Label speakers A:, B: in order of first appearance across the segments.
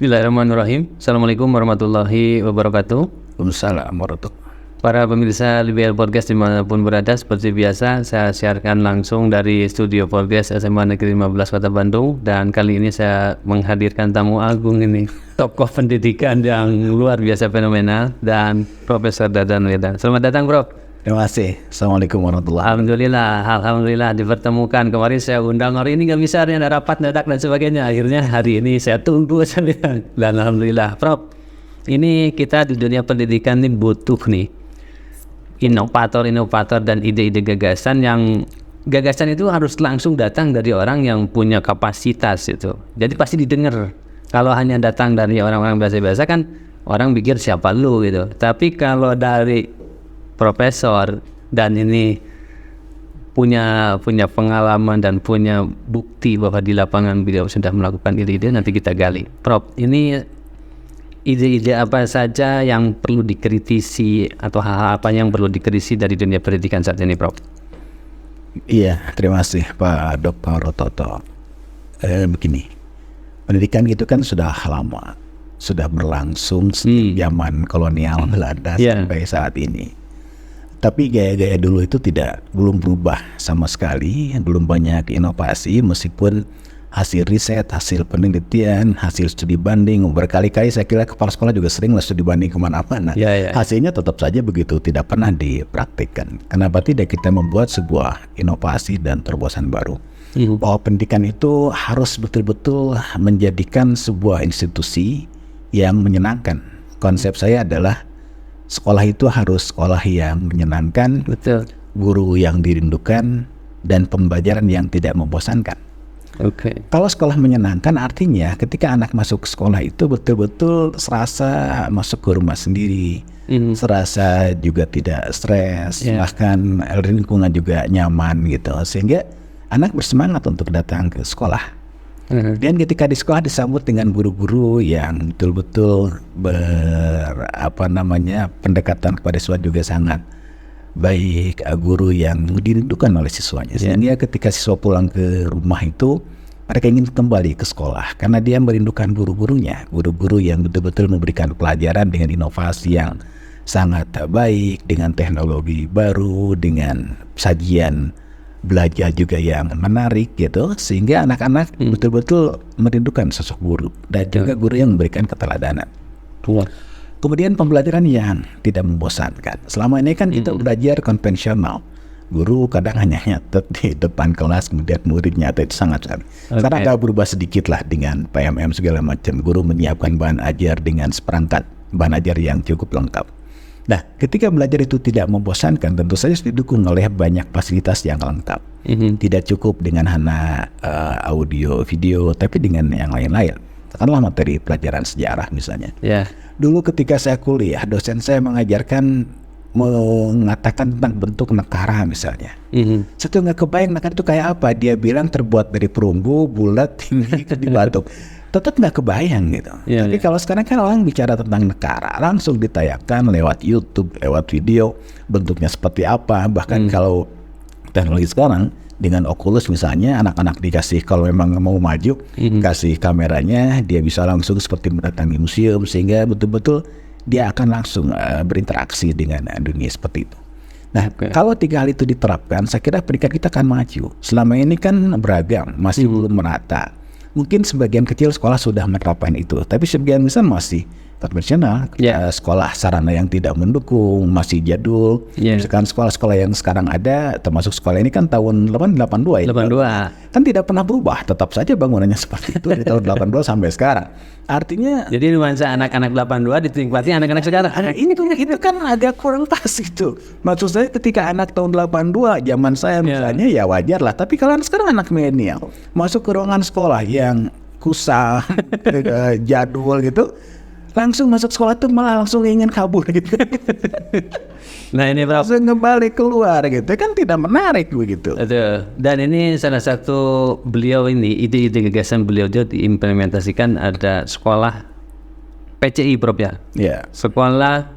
A: Bismillahirrahmanirrahim. Assalamualaikum warahmatullahi wabarakatuh.
B: Waalaikumsalam warahmatullahi.
A: Para pemirsa LBL Podcast dimanapun berada, seperti biasa saya siarkan langsung dari studio podcast SMA Negeri 15 Kota Bandung. Dan kali ini saya menghadirkan tamu agung ini, tokoh pendidikan yang luar biasa fenomenal, dan Profesor Dadan Wedan. Selamat datang, Prof.
B: Terima kasih. Assalamualaikum warahmatullahi.
A: Alhamdulillah dipertemukan. Kemarin saya undang, hari ini nggak bisa, ada rapat mendadak dan sebagainya. Akhirnya hari ini saya tunggu dan alhamdulillah, Prof. Ini kita di dunia pendidikan ini butuh nih inovator dan ide-ide gagasan itu harus langsung datang dari orang yang punya kapasitas itu. Jadi pasti didengar. Kalau hanya datang dari orang-orang biasa-biasa kan orang pikir siapa lu gitu. Tapi kalau dari profesor dan ini punya pengalaman dan punya bukti bahwa di lapangan beliau sudah melakukan ide-ide, nanti kita gali. Prof, ini ide-ide apa saja yang perlu dikritisi atau hal apa yang perlu dikritisi dari dunia pendidikan saat ini, Prof?
B: Iya, terima kasih Pak Dr. Toto. Begini, pendidikan itu kan sudah lama, sudah berlangsung sejak zaman kolonial Belanda sampai saat ini. Tapi gaya-gaya dulu itu belum berubah sama sekali, belum banyak inovasi meskipun hasil riset, hasil penelitian, hasil studi banding berkali-kali saya kira kepala sekolah juga sering studi banding kemana-mana. Hasilnya tetap saja begitu, tidak pernah dipraktikkan. Kenapa tidak kita membuat sebuah inovasi dan terobosan baru? Bahwa pendidikan itu harus betul-betul menjadikan sebuah institusi yang menyenangkan. Konsep saya adalah sekolah itu harus sekolah yang menyenangkan,
A: betul,
B: guru yang dirindukan, dan pembelajaran yang tidak membosankan. Kalau sekolah menyenangkan artinya ketika anak masuk sekolah itu betul-betul serasa masuk ke rumah sendiri, serasa juga tidak stres, bahkan lingkungan juga nyaman gitu, sehingga anak bersemangat untuk datang ke sekolah. Dan ketika di sekolah disambut dengan guru-guru yang betul-betul pendekatan kepada siswa juga sangat baik, guru yang dirindukan oleh siswanya, sehingga ketika siswa pulang ke rumah itu mereka ingin kembali ke sekolah karena dia merindukan guru-gurunya, guru-guru yang betul-betul memberikan pelajaran dengan inovasi yang sangat baik, dengan teknologi baru, dengan sajian belajar juga yang menarik gitu, sehingga anak-anak betul-betul merindukan sosok guru dan juga guru yang memberikan keteladanan. Kemudian pembelajaran yang tidak membosankan. Selama ini kan kita belajar konvensional, guru kadang hanya nyatet di depan kelas, kemudian murid nyatet, itu sangat. Sekarang agak berubah sedikit lah dengan PMM segala macam. Guru menyiapkan bahan ajar dengan seperangkat bahan ajar yang cukup lengkap. Nah, ketika belajar itu tidak membosankan, tentu saja didukung oleh banyak fasilitas yang lengkap. Tidak cukup dengan hanya audio, video, tapi dengan yang lain-lain. Katakanlah materi pelajaran sejarah misalnya. Dulu ketika saya kuliah, dosen saya mengajarkan mengatakan tentang bentuk negara misalnya. Saya tuh nggak kebayang negara itu kayak apa. Dia bilang terbuat dari perunggu, bulat, tinggi, dibatuk. Tetap nggak kebayang gitu. Tapi kalau sekarang kan orang bicara tentang negara, langsung ditayangkan lewat YouTube, lewat video, bentuknya seperti apa. Bahkan kalau teknologi sekarang dengan Oculus misalnya, anak-anak dikasih, kalau memang mau maju, kasih kameranya, dia bisa langsung seperti mendatangi museum, sehingga betul-betul dia akan langsung berinteraksi dengan dunia seperti itu. Nah, kalau 3 hal itu diterapkan, saya kira pendidikan kita akan maju. Selama ini kan beragam, masih belum merata. Mungkin sebagian kecil sekolah sudah menerapkan itu, tapi sebagian besar masih konvensional. Sekolah sarana yang tidak mendukung, masih jadul. Misalkan sekolah-sekolah yang sekarang ada, termasuk sekolah ini kan tahun 82 ya. Kan tidak pernah berubah, tetap saja bangunannya seperti itu dari tahun 82 sampai sekarang. Artinya,
A: jadi nuansa anak-anak 82 dinikmati anak-anak sekarang.
B: Itu kan agak kurang pas itu. Maksud saya ketika anak tahun 82 zaman saya misalnya ya wajar lah. Tapi kalau sekarang anak milenial masuk ke ruangan sekolah yang kusam, jadul gitu, langsung masuk sekolah tuh malah langsung ingin kabur gitu.
A: Nah ini Prof,
B: langsung kembali keluar gitu, kan tidak menarik begitu.
A: Dan ini salah satu beliau ini, ide-ide gagasan beliau itu diimplementasikan, ada sekolah PCI Prof ya? Sekolah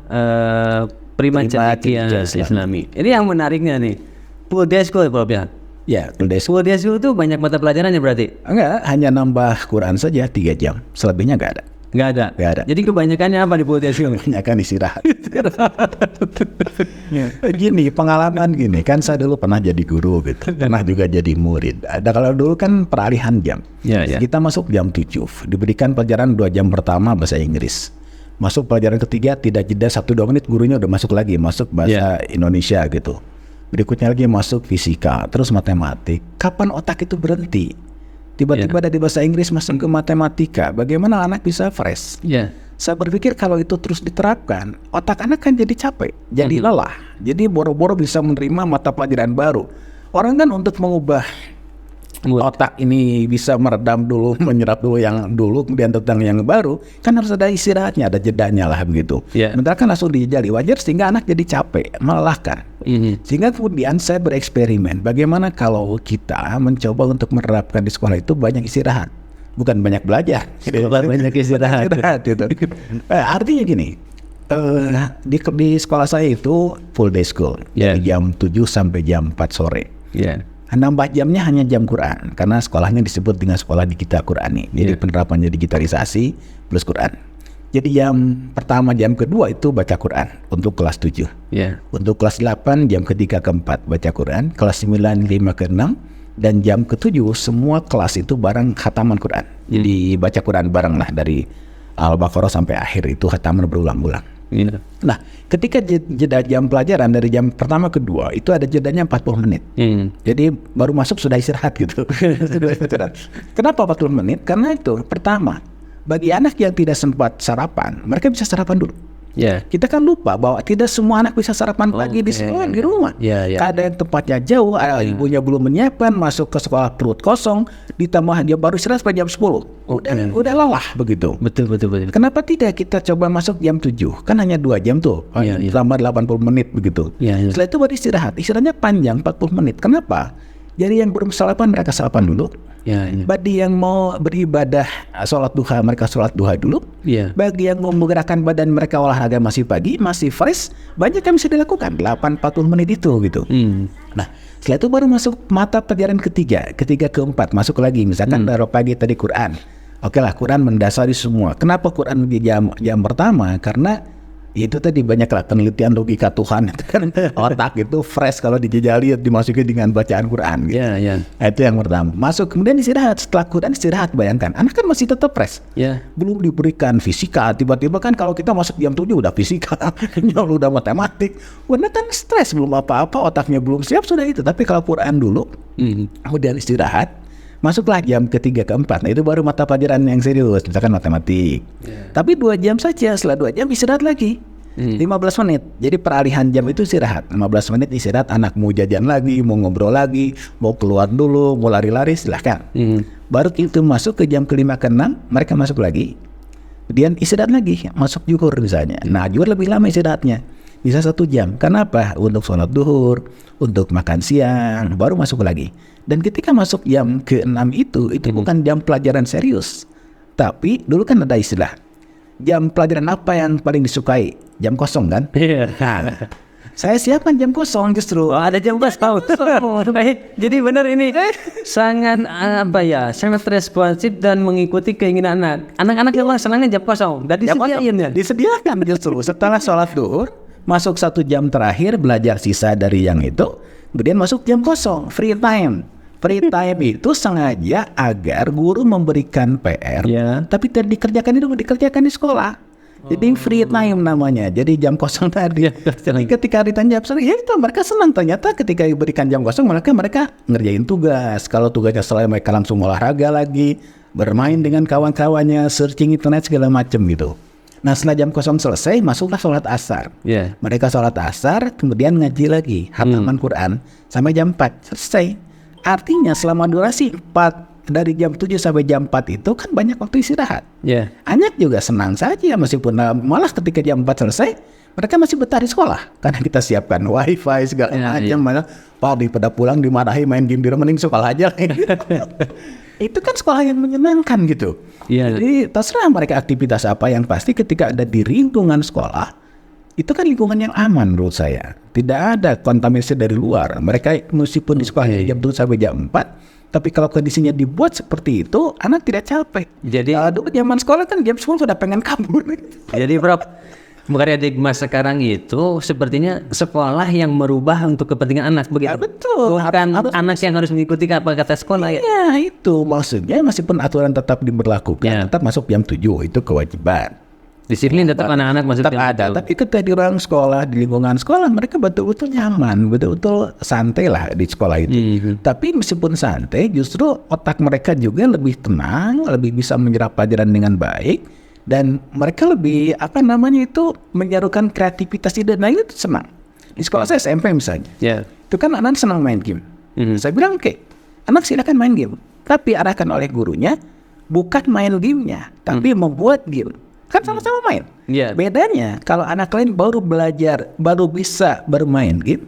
A: Prima Cendekia Islami. Ini yang menariknya nih, full day school Prof ya?
B: Full day school
A: itu banyak mata pelajarannya berarti?
B: Enggak, hanya nambah Quran saja 3 jam, selebihnya enggak ada.
A: Nggak ada.
B: Nggak ada.
A: Jadi kebanyakannya apa di potassium?
B: Kebanyakan istirahat. Gini, pengalaman gini, kan saya dulu pernah jadi guru gitu, pernah juga jadi murid. Ada kalau dulu kan peralihan jam.
A: Ya, ya.
B: Kita masuk jam 7, diberikan pelajaran 2 jam pertama bahasa Inggris. Masuk pelajaran ketiga tidak jeda 1-2 menit gurunya udah masuk lagi, masuk bahasa Indonesia gitu. Berikutnya lagi masuk fisika, terus matematik. Kapan otak itu berhenti? Tiba-tiba dari bahasa Inggris masuk ke matematika. Bagaimana anak bisa fresh?
A: Ya.
B: Saya berpikir kalau itu terus diterapkan, otak anak kan jadi capek, jadi lelah. Jadi boro-boro bisa menerima mata pelajaran baru. Orang kan untuk mengubah otak ini bisa meredam dulu, menyerap dulu yang dulu, kemudian tentang yang baru, kan harus ada istirahatnya, ada jedanya lah begitu. Sementara kan langsung dijajali, wajar sehingga anak jadi capek, melelahkan. Sehingga kemudian saya bereksperimen, bagaimana kalau kita mencoba untuk menerapkan di sekolah itu banyak istirahat, bukan banyak belajar.
A: Banyak istirahat.
B: Gitu. Artinya gini, di sekolah saya itu full day school, dari jam 7 sampai jam 4 sore. Nambah jamnya hanya jam Quran, karena sekolahnya disebut dengan sekolah digital Qurani. Jadi penerapannya digitalisasi plus Quran. Jadi jam pertama, jam kedua itu baca Quran untuk kelas 7. Untuk kelas 8, jam ketiga ke-4 baca Quran. Kelas 9, 5 ke-6. Dan jam ke-7 semua kelas itu bareng khataman Quran. Jadi baca Quran bareng lah dari Al-Baqarah sampai akhir itu khataman berulang-ulang. Nah, ketika jeda jam pelajaran dari jam pertama ke 2 itu ada jedanya 40 menit. Jadi baru masuk sudah istirahat gitu. Kenapa 40 menit? Karena itu pertama, bagi anak yang tidak sempat sarapan, mereka bisa sarapan dulu. Kita kan lupa bahwa tidak semua anak bisa sarapan pagi di sekolah, di rumah. Ada yang tempatnya jauh, ibunya belum menyiapkan, masuk ke sekolah perut kosong, ditambah dia baru istirahat sampai jam 10. Udah lelah begitu.
A: Betul.
B: Kenapa tidak kita coba masuk jam 7? Kan hanya 2 jam tuh, selama 80 menit begitu. Setelah itu baru istirahat. Istirahatnya panjang 40 menit. Kenapa? Jadi yang belum sarapan mereka sarapan dulu. Bagi yang mau beribadah sholat duha, mereka sholat duha dulu. Bagi yang mau menggerakkan badan, mereka olahraga masih pagi, masih fresh. Banyak yang bisa dilakukan 40 menit itu gitu. Nah, setelah itu baru masuk mata pelajaran ketiga ke-4 masuk lagi. Misalkan dari pagi tadi Quran. Oke lah, Quran mendasari semua. Kenapa Quran di jam pertama? Karena itu tadi banyaklah penelitian logika Tuhan itu kan otak itu fresh kalau dijajali dimasuki dengan bacaan Quran gitu. Itu yang pertama. Masuk kemudian istirahat, setelah Quran istirahat, bayangkan anak kan masih tetap fresh. Belum diberikan fisika, tiba-tiba kan kalau kita masuk jam 7 udah fisika, udah matematik, udah kan stres, belum apa-apa, otaknya belum siap sudah itu. Tapi kalau Quran dulu, kemudian istirahat, masuklah jam ketiga ke-4. Nah itu baru mata pelajaran yang serius, misalkan matematik. Tapi 2 jam saja, setelah 2 jam istirahat lagi 15 menit. Jadi peralihan jam itu istirahat 15 menit istirahat, anak mau jajan lagi, mau ngobrol lagi, mau keluar dulu, mau lari-lari, silahkan. Baru itu masuk ke jam ke-5 ke-6, mereka masuk lagi, kemudian istirahat lagi, masuk zuhur misalnya. Nah zuhur lebih lama istirahatnya, bisa 1 jam. Kenapa? Untuk sholat duhur, untuk makan siang, baru masuk lagi. Dan ketika masuk jam ke-6 itu bukan jam pelajaran serius. Tapi dulu kan ada istilah, jam pelajaran apa yang paling disukai? Jam kosong kan? Nah, saya siapkan jam kosong justru.
A: Ada jam kosong. Jadi benar ini sangat sangat responsif dan mengikuti keinginan anak. Anak-anak memang senangnya jam kosong. Dan
B: disediakan justru setelah sholat duhur, masuk 1 jam terakhir belajar sisa dari yang itu, kemudian masuk jam kosong, free time. Free time itu sengaja agar guru memberikan PR, tapi tidak dikerjakan di sekolah. Jadi free time namanya. Jadi jam kosong tadi. Jadi ketika ditanya ya itu mereka senang, ternyata ketika diberikan jam kosong mereka ngerjain tugas. Kalau tugasnya selesai mereka langsung olahraga lagi, bermain dengan kawan-kawannya, searching internet segala macam gitu. Nah setelah jam kosong selesai, masuklah sholat asar. Mereka sholat asar, kemudian ngaji lagi khataman Quran sampai jam 4 selesai. Artinya selama durasi 4 dari jam 7 sampai jam 4 itu kan banyak waktu istirahat. Anak juga senang saja meskipun malah ketika jam 4 selesai mereka masih betah di sekolah karena kita siapkan wifi segala macam. Malah pada pulang dimarahi main game di rumah, mending sekolah aja. Itu kan sekolah yang menyenangkan gitu. Jadi terserah mereka aktivitas apa, yang pasti ketika ada di lingkungan sekolah itu kan lingkungan yang aman menurut saya. Tidak ada kontaminasi dari luar. Mereka meskipun di sekolah jam 7 sampai jam 4, tapi kalau kondisinya dibuat seperti itu, anak tidak capek.
A: Jadi
B: Dulu zaman sekolah kan jam 10 sudah pengen kabur.
A: Jadi Prof, paradigma sekarang itu sepertinya sekolah yang merubah untuk kepentingan anak begitu.
B: Betul.
A: Bukan anak yang harus mengikuti apa kata sekolah ya.
B: Ya itu maksudnya meskipun aturan tetap diberlakukan, tetap masuk jam 7 itu kewajiban.
A: Disiplin tetap anak-anak masuk
B: Tetap ada, tapi ketika di ruang sekolah, di lingkungan sekolah mereka betul-betul nyaman, betul-betul santai lah di sekolah itu. Tapi meskipun santai, justru otak mereka juga lebih tenang, lebih bisa menyerap pelajaran dengan baik, dan mereka lebih menyarukan kreativitas ide. Nah itu senang. Di sekolah saya SMP misalnya, itu kan anak senang main game. Saya bilang oke, anak silakan main game, tapi arahkan oleh gurunya bukan main gamenya, tapi membuat game. Kan sama-sama main. Bedanya kalau anak lain baru belajar, baru bisa bermain game,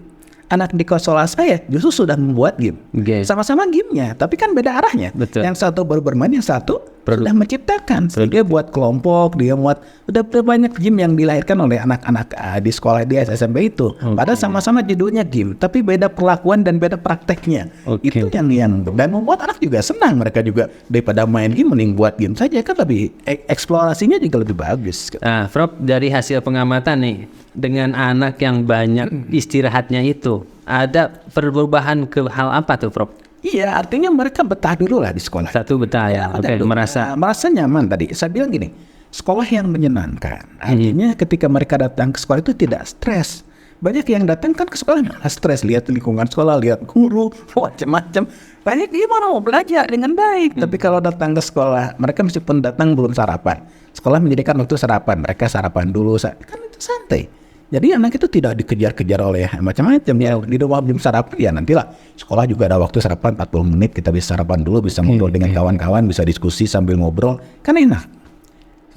B: anak di sekolah saya justru sudah membuat game. Sama-sama gamenya, tapi kan beda arahnya.
A: Betul.
B: Yang satu baru bermain, yang satu sudah menciptakan. Dia buat kelompok, dia buat udah banyak game yang dilahirkan oleh anak-anak di sekolah dia SMP itu. Padahal sama-sama judulnya game, tapi beda perlakuan dan beda prakteknya. Itu yang dan membuat anak juga senang. Mereka juga daripada main game mending buat game saja, kan lebih eksplorasinya juga lebih bagus.
A: Nah, Prof, dari hasil pengamatan nih, dengan anak yang banyak istirahatnya itu, ada perubahan ke hal apa tuh, Prof?
B: Iya, artinya mereka betah dulu lah di sekolah.
A: Satu betah ya,
B: merasa nyaman tadi. Saya bilang gini, sekolah yang menyenangkan. Artinya ketika mereka datang ke sekolah itu tidak stres. Banyak yang datang kan ke sekolah malah stres, lihat lingkungan sekolah, lihat guru, macam-macam. Banyak dia mau belajar dengan baik. Tapi kalau datang ke sekolah, mereka meskipun datang belum sarapan. Sekolah menyediakan waktu sarapan, mereka sarapan dulu, kan itu santai. Jadi anak itu tidak dikejar-kejar oleh macam-macam. Ya, di rumah belum sarapan, ya nantilah. Sekolah juga ada waktu sarapan 40 menit, kita bisa sarapan dulu, bisa ngobrol dengan kawan-kawan, bisa diskusi sambil ngobrol. Kan enak.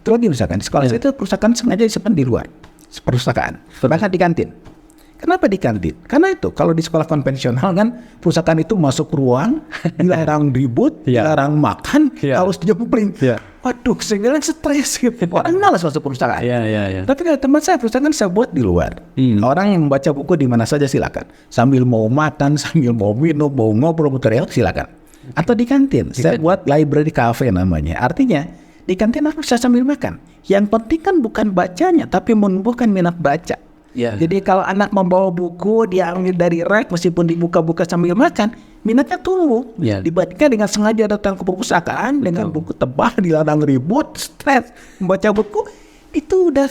B: Itu lagi misalkan, di sekolah itu perusahaan sengaja disimpan di luar. Perpustakaan, bahkan di kantin. Kenapa di kantin? Karena itu, kalau di sekolah konvensional kan, perpustakaan itu masuk ruang, dilarang ribut, dilarang makan, harus dijempling. Waduh, sehingga stres gitu. Orang malas masuk perpustakaan. Tapi kalau tempat saya, perpustakaan saya buat di luar. Orang yang membaca buku di mana saja silakan. Sambil mau makan, sambil mau minum, mau ngobrol, muter silakan. Atau di kantin, saya buat library cafe namanya. Artinya, di kantin aku bisa sambil makan. Yang penting kan bukan bacanya, tapi menumbuhkan minat baca. Jadi kalau anak membawa buku, dia ambil dari rak, meskipun dibuka-buka sambil makan, minatnya tumbuh. Dibandingkan dengan sengaja datang ke perpustakaan dengan buku tebal, dilarang ribut, stres, membaca buku, itu udah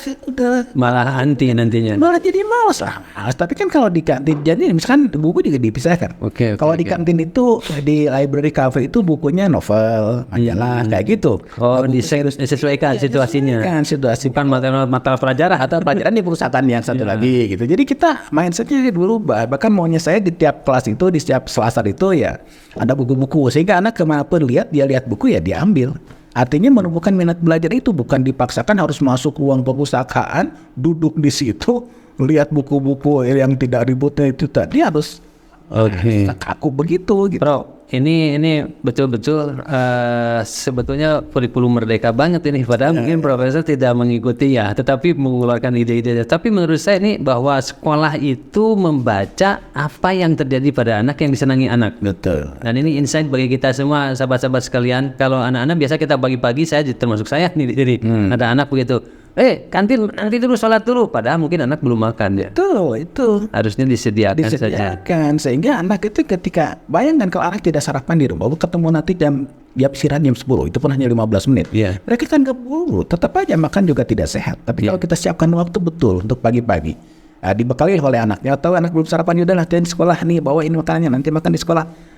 A: malah anti nantinya.
B: Malah jadi malas lah. Tapi kan kalau di kantin, jadi misalkan buku juga dipisahkan. Kalau di kantin itu, di library cafe itu bukunya novel, majalah, kayak gitu.
A: Disesuaikan situasinya.
B: Kan situasi.
A: Bukan mata pelajaran
B: atau pelajaran di perusahaan yang satu lagi gitu. Jadi kita mindsetnya berubah. Bahkan maunya saya di tiap kelas itu, di setiap selasar itu ya ada buku-buku. Sehingga anak kemanapun dia lihat buku ya diambil. Artinya menumbuhkan minat belajar itu bukan dipaksakan harus masuk ruang perpustakaan, duduk di situ, lihat buku-buku yang tidak ributnya itu tadi harus kaku begitu gitu.
A: Bro, ini betul-betul sebetulnya kurikulum merdeka banget ini. Padahal mungkin profesor tidak mengikuti ya, tetapi mengeluarkan ide-ide. Tapi menurut saya ini bahwa sekolah itu membaca apa yang terjadi pada anak yang disenangi anak.
B: Betul.
A: Dan ini insight bagi kita semua sahabat-sahabat sekalian. Kalau anak-anak biasa kita pagi-pagi, saya termasuk saya nih, jadi ada anak begitu. Kantin nanti dulu sholat dulu, padahal mungkin anak belum makan ya.
B: Itu harusnya disediakan saja. Sehingga anak itu ketika bayangkan kalau anak tidak sarapan di rumah, ketemu nanti jam istirahat jam 10, itu pun hanya 15 menit. Mereka kan keburu, tetap aja makan juga tidak sehat. Tapi kalau kita siapkan waktu betul untuk pagi-pagi, dibekali oleh anaknya, atau anak belum sarapan, udah latihan di sekolah nih, bawa ini makanannya, nanti makan di sekolah.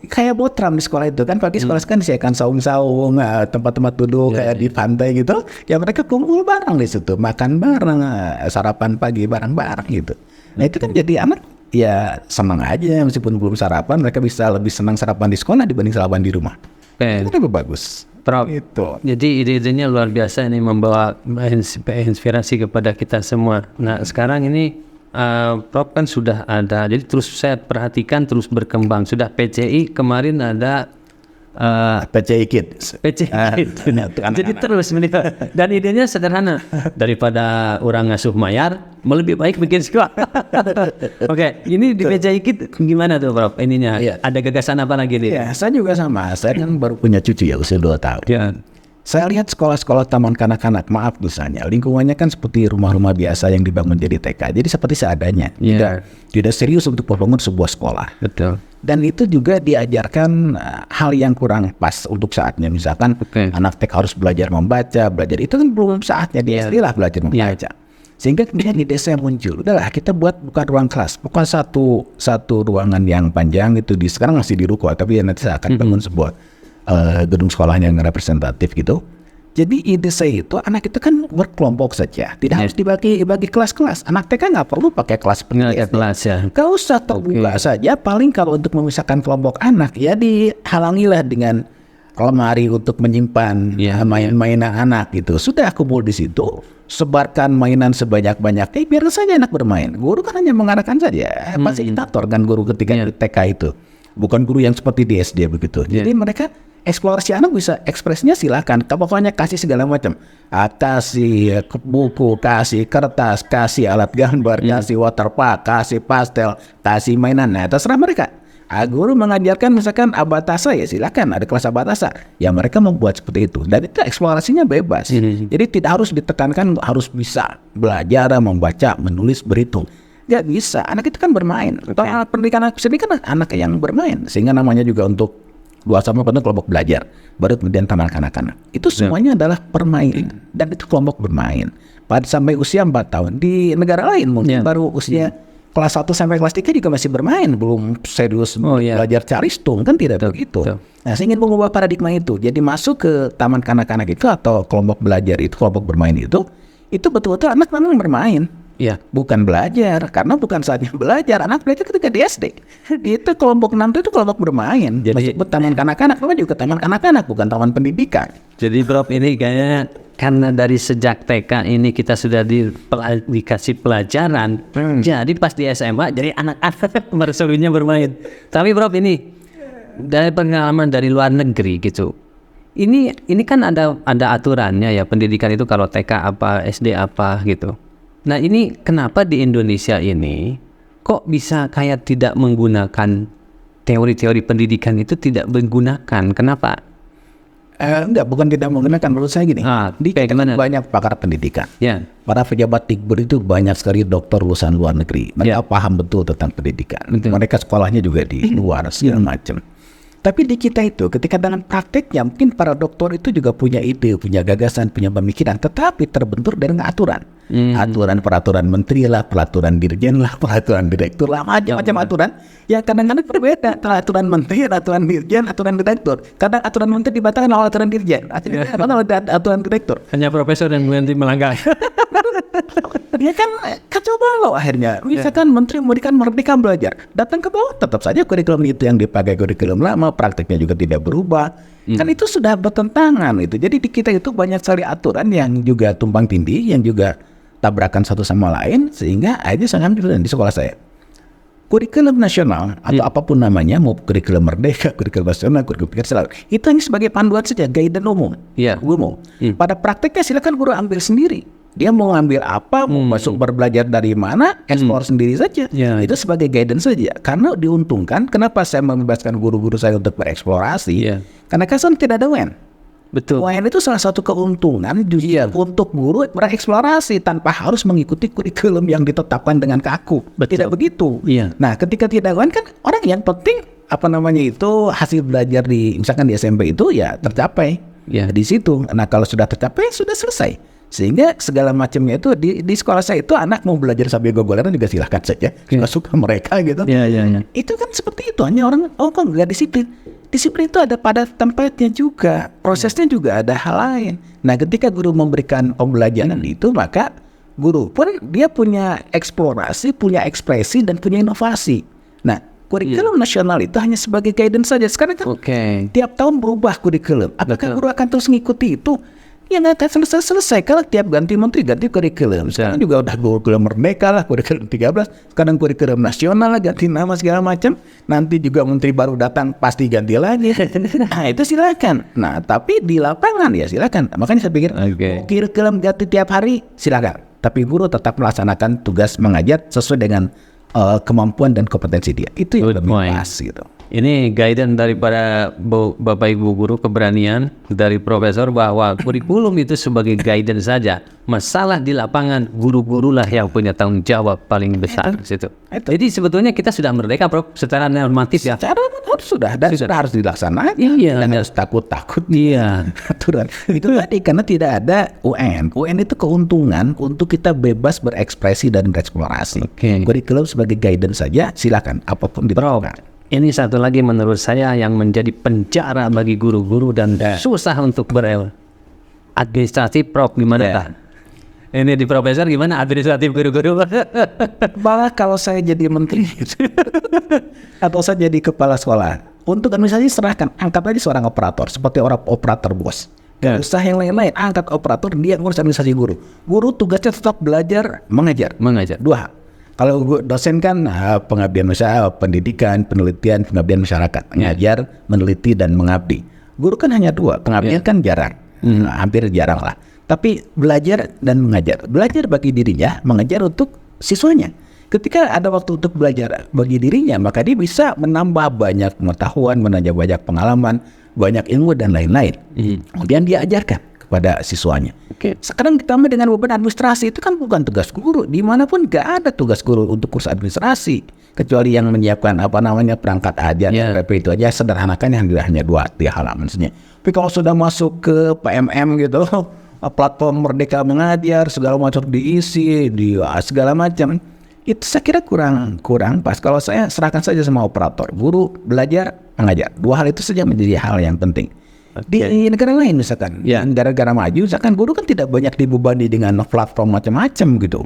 B: Kayak botram di sekolah itu kan, pagi sekolah kan disediakan saung-saung, tempat-tempat duduk kayak di pantai gitu. Ya mereka kumpul bareng di situ, makan bareng, sarapan pagi bareng-bareng gitu. Nah itu kan jadi anak ya senang aja, meskipun belum sarapan, mereka bisa lebih senang sarapan di sekolah dibanding sarapan di rumah. Itu lebih bagus. Itu.
A: Jadi ide-idenya luar biasa ini, membawa inspirasi kepada kita semua. Nah sekarang ini Prof kan sudah ada, jadi terus saya perhatikan terus berkembang. Sudah PCI kemarin ada
B: PCI Kids.
A: PC.
B: Untuk anak-anak.
A: Jadi terus dan idenya sederhana, daripada orang ngasuh mayar lebih baik bikin sekolah. Oke, ini di PCI Kids gimana tuh Prof? Ininya ada gagasan apa lagi nih?
B: Ya, saya juga sama. Saya kan baru punya cucu ya, usia 2 tahun.
A: Ya.
B: Saya lihat sekolah-sekolah taman kanak-kanak, maaf misalnya, lingkungannya kan seperti rumah-rumah biasa yang dibangun jadi TK. Jadi seperti seadanya. Tidak serius untuk membangun sebuah sekolah.
A: Betul.
B: Dan itu juga diajarkan hal yang kurang pas untuk saatnya. Misalkan anak TK harus belajar membaca, itu kan belum saatnya dia istilah belajar membaca. Sehingga kemudian di desa yang muncul, udahlah kita buat bukan ruang kelas, bukan satu ruangan yang panjang itu sekarang masih di ruko, tapi nanti saya akan bangun sebuah gedung sekolahnya yang representatif gitu. Jadi ide saya itu anak itu kan berkelompok saja, tidak harus dibagi kelas-kelas. Anak TK nggak perlu pakai kelas
A: ya.
B: Gak usah terbuka saja. Paling kalau untuk memisahkan kelompok anak ya dihalangilah dengan lemari untuk menyimpan mainan anak gitu. Sudah kumpul di situ, sebarkan mainan sebanyak-banyaknya. Biar saja anak bermain. Guru kan hanya mengarahkan saja. Fasilitator kan guru ketika di TK itu, bukan guru yang seperti di SD begitu. Jadi mereka eksplorasi anak bisa ekspresinya silakan. Pokoknya kasih segala macam. Kasih buku, kasih kertas, kasih alat gambar, kasih waterpark, kasih pastel, kasih mainan. Nah, terserah mereka. Guru mengajarkan misalkan abatasa ya silakan, ada kelas abatasa. Ya mereka membuat seperti itu. Dan itu eksplorasinya bebas. Jadi tidak harus ditekankan harus bisa belajar, membaca, menulis, berhitung. Gak bisa. Anak itu kan bermain. Pendidikan anak sendiri kan anak yang bermain. Sehingga namanya juga untuk 2-4 kelompok belajar, baru kemudian taman kanak-kanak. Itu semuanya adalah permainan dan itu kelompok bermain. Pada sampai usia 4 tahun di negara lain mungkin baru usia kelas 1 sampai kelas 3 juga masih bermain, belum serius belajar caristung kan tidak begitu. Nah, saya ingin mengubah paradigma itu. Jadi masuk ke taman kanak-kanak itu atau kelompok belajar itu, kelompok bermain itu betul-betul anak memang bermain. Bukan belajar, karena bukan saatnya belajar. Anak belajar ketika di SD. Itu kelompok 6 itu kelompok bermain. Jadi taman kanak-kanak, memang juga taman kanak-kanak, bukan taman pendidikan.
A: Jadi Prof ini kayaknya karena dari sejak TK ini kita sudah dikasih pelajaran. Jadi pas di SMA jadi anak-anak meresolusinya bermain. Tapi Prof ini dari pengalaman dari luar negeri gitu. Ini kan ada aturannya ya, pendidikan itu kalau TK apa, SD apa gitu. Nah ini kenapa di Indonesia ini kok bisa kayak tidak menggunakan teori-teori pendidikan itu tidak menggunakan? Kenapa?
B: Enggak, bukan tidak menggunakan. Menurut saya gini, banyak pakar pendidikan. Para pejabat Dikbud itu banyak sekali dokter lulusan luar negeri. Mereka paham betul tentang pendidikan. Mereka sekolahnya juga di luar segala macam. Tapi di kita itu ketika dalam prakteknya mungkin para dokter itu juga punya ide, punya gagasan, punya pemikiran, tetapi terbentur dari aturan. Peraturan menteri lah, peraturan dirjen lah, peraturan direktur lah, macam-macam aturan. Ya kadang-kadang berbeda antara aturan menteri, aturan dirjen, aturan direktur. Kadang aturan menteri dibatalkan oleh aturan dirjen, aturan direktur.
A: Hanya profesor yang nanti melanggar.
B: Ya kan kacau balau akhirnya. Misalkan menteri memberikan merdeka belajar, datang ke bawah tetap saja kurikulum itu yang dipakai kurikulum lama, prakteknya juga tidak berubah. Kan itu sudah bertentangan itu. Jadi di kita itu banyak sekali aturan yang juga tumpang tindih, yang juga tabrakan satu sama lain, sehingga aja sangat di sekolah saya. Kurikulum nasional atau apapun namanya, mau kurikulum merdeka, kurikulum nasional, kurikulum nasional, itu hanya sebagai panduan saja, guidance umum. Pada prakteknya silakan guru ambil sendiri. Dia mau ngambil apa, mau masuk berbelajar dari mana, eksplor sendiri saja. Itu sebagai guidance saja. Karena diuntungkan, kenapa saya membebaskan guru-guru saya untuk bereksplorasi? Karena kan tidak ada WEN.
A: Betul.
B: WEN itu salah satu keuntungan untuk guru bereksplorasi tanpa harus mengikuti kurikulum yang ditetapkan dengan kaku. Tidak begitu. Nah, ketika tidak WEN kan orang yang penting hasil belajar di misalkan di SMP itu ya tercapai. Di situ. Nah, kalau sudah tercapai sudah selesai. Sehingga segala macamnya itu di sekolah saya itu anak mau belajar sambil gogoleran juga silahkan saja, suka mereka gitu. Itu kan seperti itu, hanya orang kok nggak disiplin. Disiplin itu ada pada tempatnya juga, prosesnya juga ada hal lain. Nah ketika guru memberikan pembelajaran itu, maka guru pun dia punya eksplorasi, punya ekspresi dan punya inovasi. Nah kurikulum nasional itu hanya sebagai guidance saja. Sekarang kan tiap tahun berubah kurikulum. Apakah guru akan terus mengikuti itu? Ya nggak akan selesai kalau tiap ganti menteri ganti kurikulum. Sekarang juga udah kurikulum merdeka lah, kurikulum 13. Sekarang kurikulum nasional lah, ganti nama segala macam. Nanti juga menteri baru datang pasti ganti lagi. Nah itu silakan. Nah tapi di lapangan ya silakan. Makanya saya pikir kurikulum ganti tiap hari silakan. Tapi guru tetap melaksanakan tugas mengajar sesuai dengan kemampuan dan kompetensi dia. Itu yang lebih pas gitu.
A: Ini guidance daripada Bapak Ibu guru, keberanian dari Profesor bahwa kurikulum itu sebagai guidance saja. Masalah di lapangan guru-gurulah yang punya tanggung jawab paling besar di situ. Jadi sebetulnya kita sudah merdeka, Prof, secara normatif ya.
B: Secara sudah dan sudah harus dilaksanakan.
A: Iya,
B: dan harus takut-takut.
A: Iya.
B: Aturan. Itu tadi karena tidak ada UN. UN itu keuntungan untuk kita bebas berekspresi dan bereksplorasi. Kurikulum sebagai guidance saja, silakan apapun dilakukan.
A: Ini satu lagi menurut saya yang menjadi penjara bagi guru-guru dan susah untuk administratif. Prof, gimana? Ini di Profesor gimana administratif guru-guru?
B: Malah kalau saya jadi menteri atau saya jadi kepala sekolah, untuk administrasi serahkan, angkat aja seorang operator seperti orang operator bos. Gak usah yang lain-lain, angkat operator, dia ngurus administrasi guru. Guru tugasnya tetap belajar, mengajar. Dua hal. Kalau dosen kan pengabdian usaha, pendidikan, penelitian, pengabdian masyarakat, mengajar, meneliti dan mengabdi. Guru kan hanya dua, pengabdian kan jarang, hampir jarang lah. Tapi belajar dan mengajar, belajar bagi dirinya, mengajar untuk siswanya. Ketika ada waktu untuk belajar bagi dirinya, maka dia bisa menambah banyak pengetahuan, menambah banyak pengalaman, banyak ilmu dan lain-lain. Kemudian dia ajarkan pada siswanya. Sekarang ditambah dengan beban administrasi, itu kan bukan tugas guru. Dimanapun gak ada tugas guru untuk kursus administrasi, kecuali yang menyiapkan perangkat ajar, PP itu aja sederhanakan yang hanya 2-3 halaman saja. Tapi kalau sudah masuk ke PMM gitu, platform Merdeka Mengajar, segala macam diisi, segala macam, itu saya kira kurang pas. Kalau saya serahkan saja sama operator, guru belajar, mengajar. 2 hal itu saja menjadi hal yang penting. Di negara lain misalkan, negara-negara maju misalkan guru kan tidak banyak dibebani dengan platform macam-macam gitu.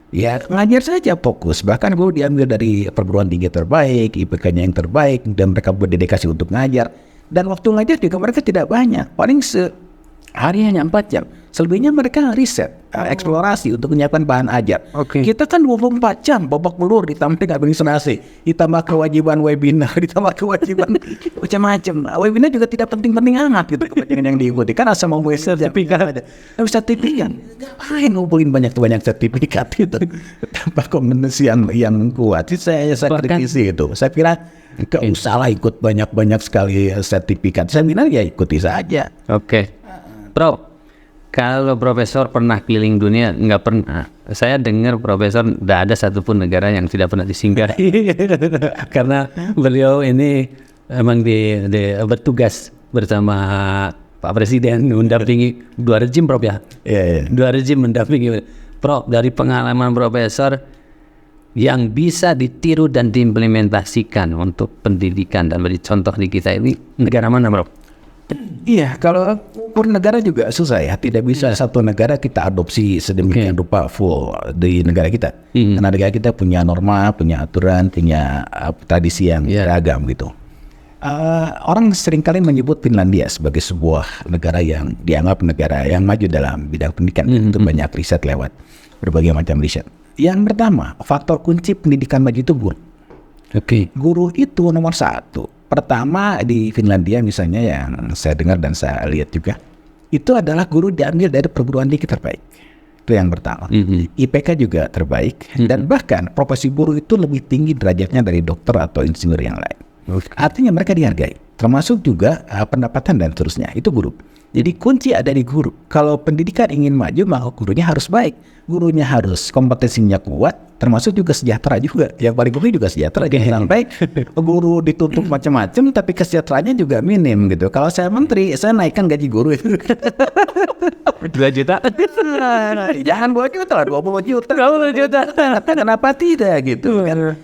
B: Ya ngajar saja fokus, bahkan guru diambil dari perguruan tinggi terbaik, IPK-nya yang terbaik, dan mereka berdedikasi untuk ngajar. Dan waktu ngajar juga mereka tidak banyak, paling sehari hanya 4 jam. Selebihnya mereka riset, eksplorasi untuk menyiapkan bahan ajar. Kita kan 24 jam babak belur ditambah administrasi, ditambah kewajiban webinar, ditambah kewajiban macam-macam. Webinar juga tidak penting-penting amat gitu kepentingan yang diikuti. Kan asal mau sertifikat aja. Tapi sertifikat, ngapain ngumpulin banyak sertifikat itu tanpa kompetensi yang kuat. Saya kritisi itu. Saya kira gak usahlah ikut banyak sekali sertifikat. Seminar ya ikuti saja.
A: Prof, kalau Profesor pernah keliling dunia, nggak pernah. Saya dengar Profesor tidak ada satupun negara yang tidak pernah disinggahi. Karena beliau ini memang bertugas bersama Pak Presiden mendampingi 2 rezim, Prof ya. 2 rezim mendampingi. Prof, dari pengalaman Profesor yang bisa ditiru dan diimplementasikan untuk pendidikan dan beri contoh di kita ini, negara mana, Prof?
B: Iya, kalau ukur negara juga susah ya. Tidak bisa satu negara kita adopsi sedemikian rupa full di negara kita. Karena negara kita punya norma, punya aturan, punya tradisi yang beragam gitu. Orang seringkali menyebut Finlandia sebagai sebuah negara yang dianggap negara yang maju dalam bidang pendidikan. Itu banyak riset lewat berbagai macam riset. Yang pertama, faktor kunci pendidikan maju itu guru. Guru itu nomor 1. Pertama di Finlandia misalnya yang saya dengar dan saya lihat juga, itu adalah guru diambil dari perguruan tinggi terbaik. Itu yang pertama. IPK juga terbaik, dan bahkan profesi guru itu lebih tinggi derajatnya dari dokter atau insinyur yang lain. Artinya mereka dihargai, termasuk juga pendapatan dan seterusnya. Itu guru. Jadi kunci ada di guru. Kalau pendidikan ingin maju, maka gurunya harus baik. Gurunya harus kompetensinya kuat, termasuk juga sejahtera juga. Yang paling penting juga sejahtera. Jangan sampai guru dituntut macam-macam, tapi kesejahteraannya juga minim gitu. Kalau saya menteri, saya naikkan gaji guru itu
A: 2 juta.
B: Jangan 2 juta lah, 20 juta. Kenapa tidak gitu kan?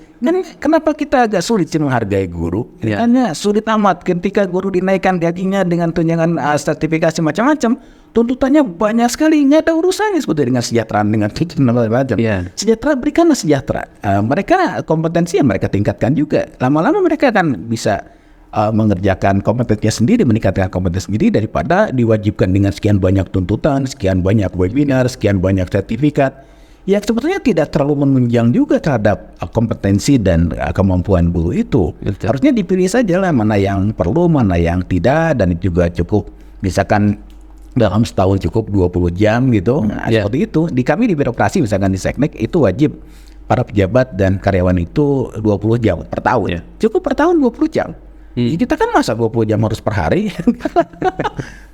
B: Kenapa kita agak sulit sih menghargai guru? Karena sulit amat ketika guru dinaikkan gajinya dengan tunjangan sertifikasi macam-macam, tuntutannya banyak sekali, nggak ada urusannya sebetulnya dengan kesejahteraan, dengan macam-macam. Sejahtera, berikanlah sejahtera. Mereka kompetensi yang mereka tingkatkan juga. Lama-lama mereka akan bisa mengerjakan kompetensinya sendiri, meningkatkan kompetensi sendiri daripada diwajibkan dengan sekian banyak tuntutan, sekian banyak webinar, sekian banyak sertifikat yang sebetulnya tidak terlalu menunjang juga terhadap kompetensi dan kemampuan guru itu.
A: Betul.
B: Harusnya dipilih saja lah mana yang perlu, mana yang tidak, dan juga cukup misalkan dalam setahun cukup 20 jam gitu. Nah, seperti itu. Di kami di birokrasi misalkan di Seknek itu wajib para pejabat dan karyawan itu 20 jam per tahun. Cukup per tahun 20 jam. Kita kan masa 20 jam harus per hari.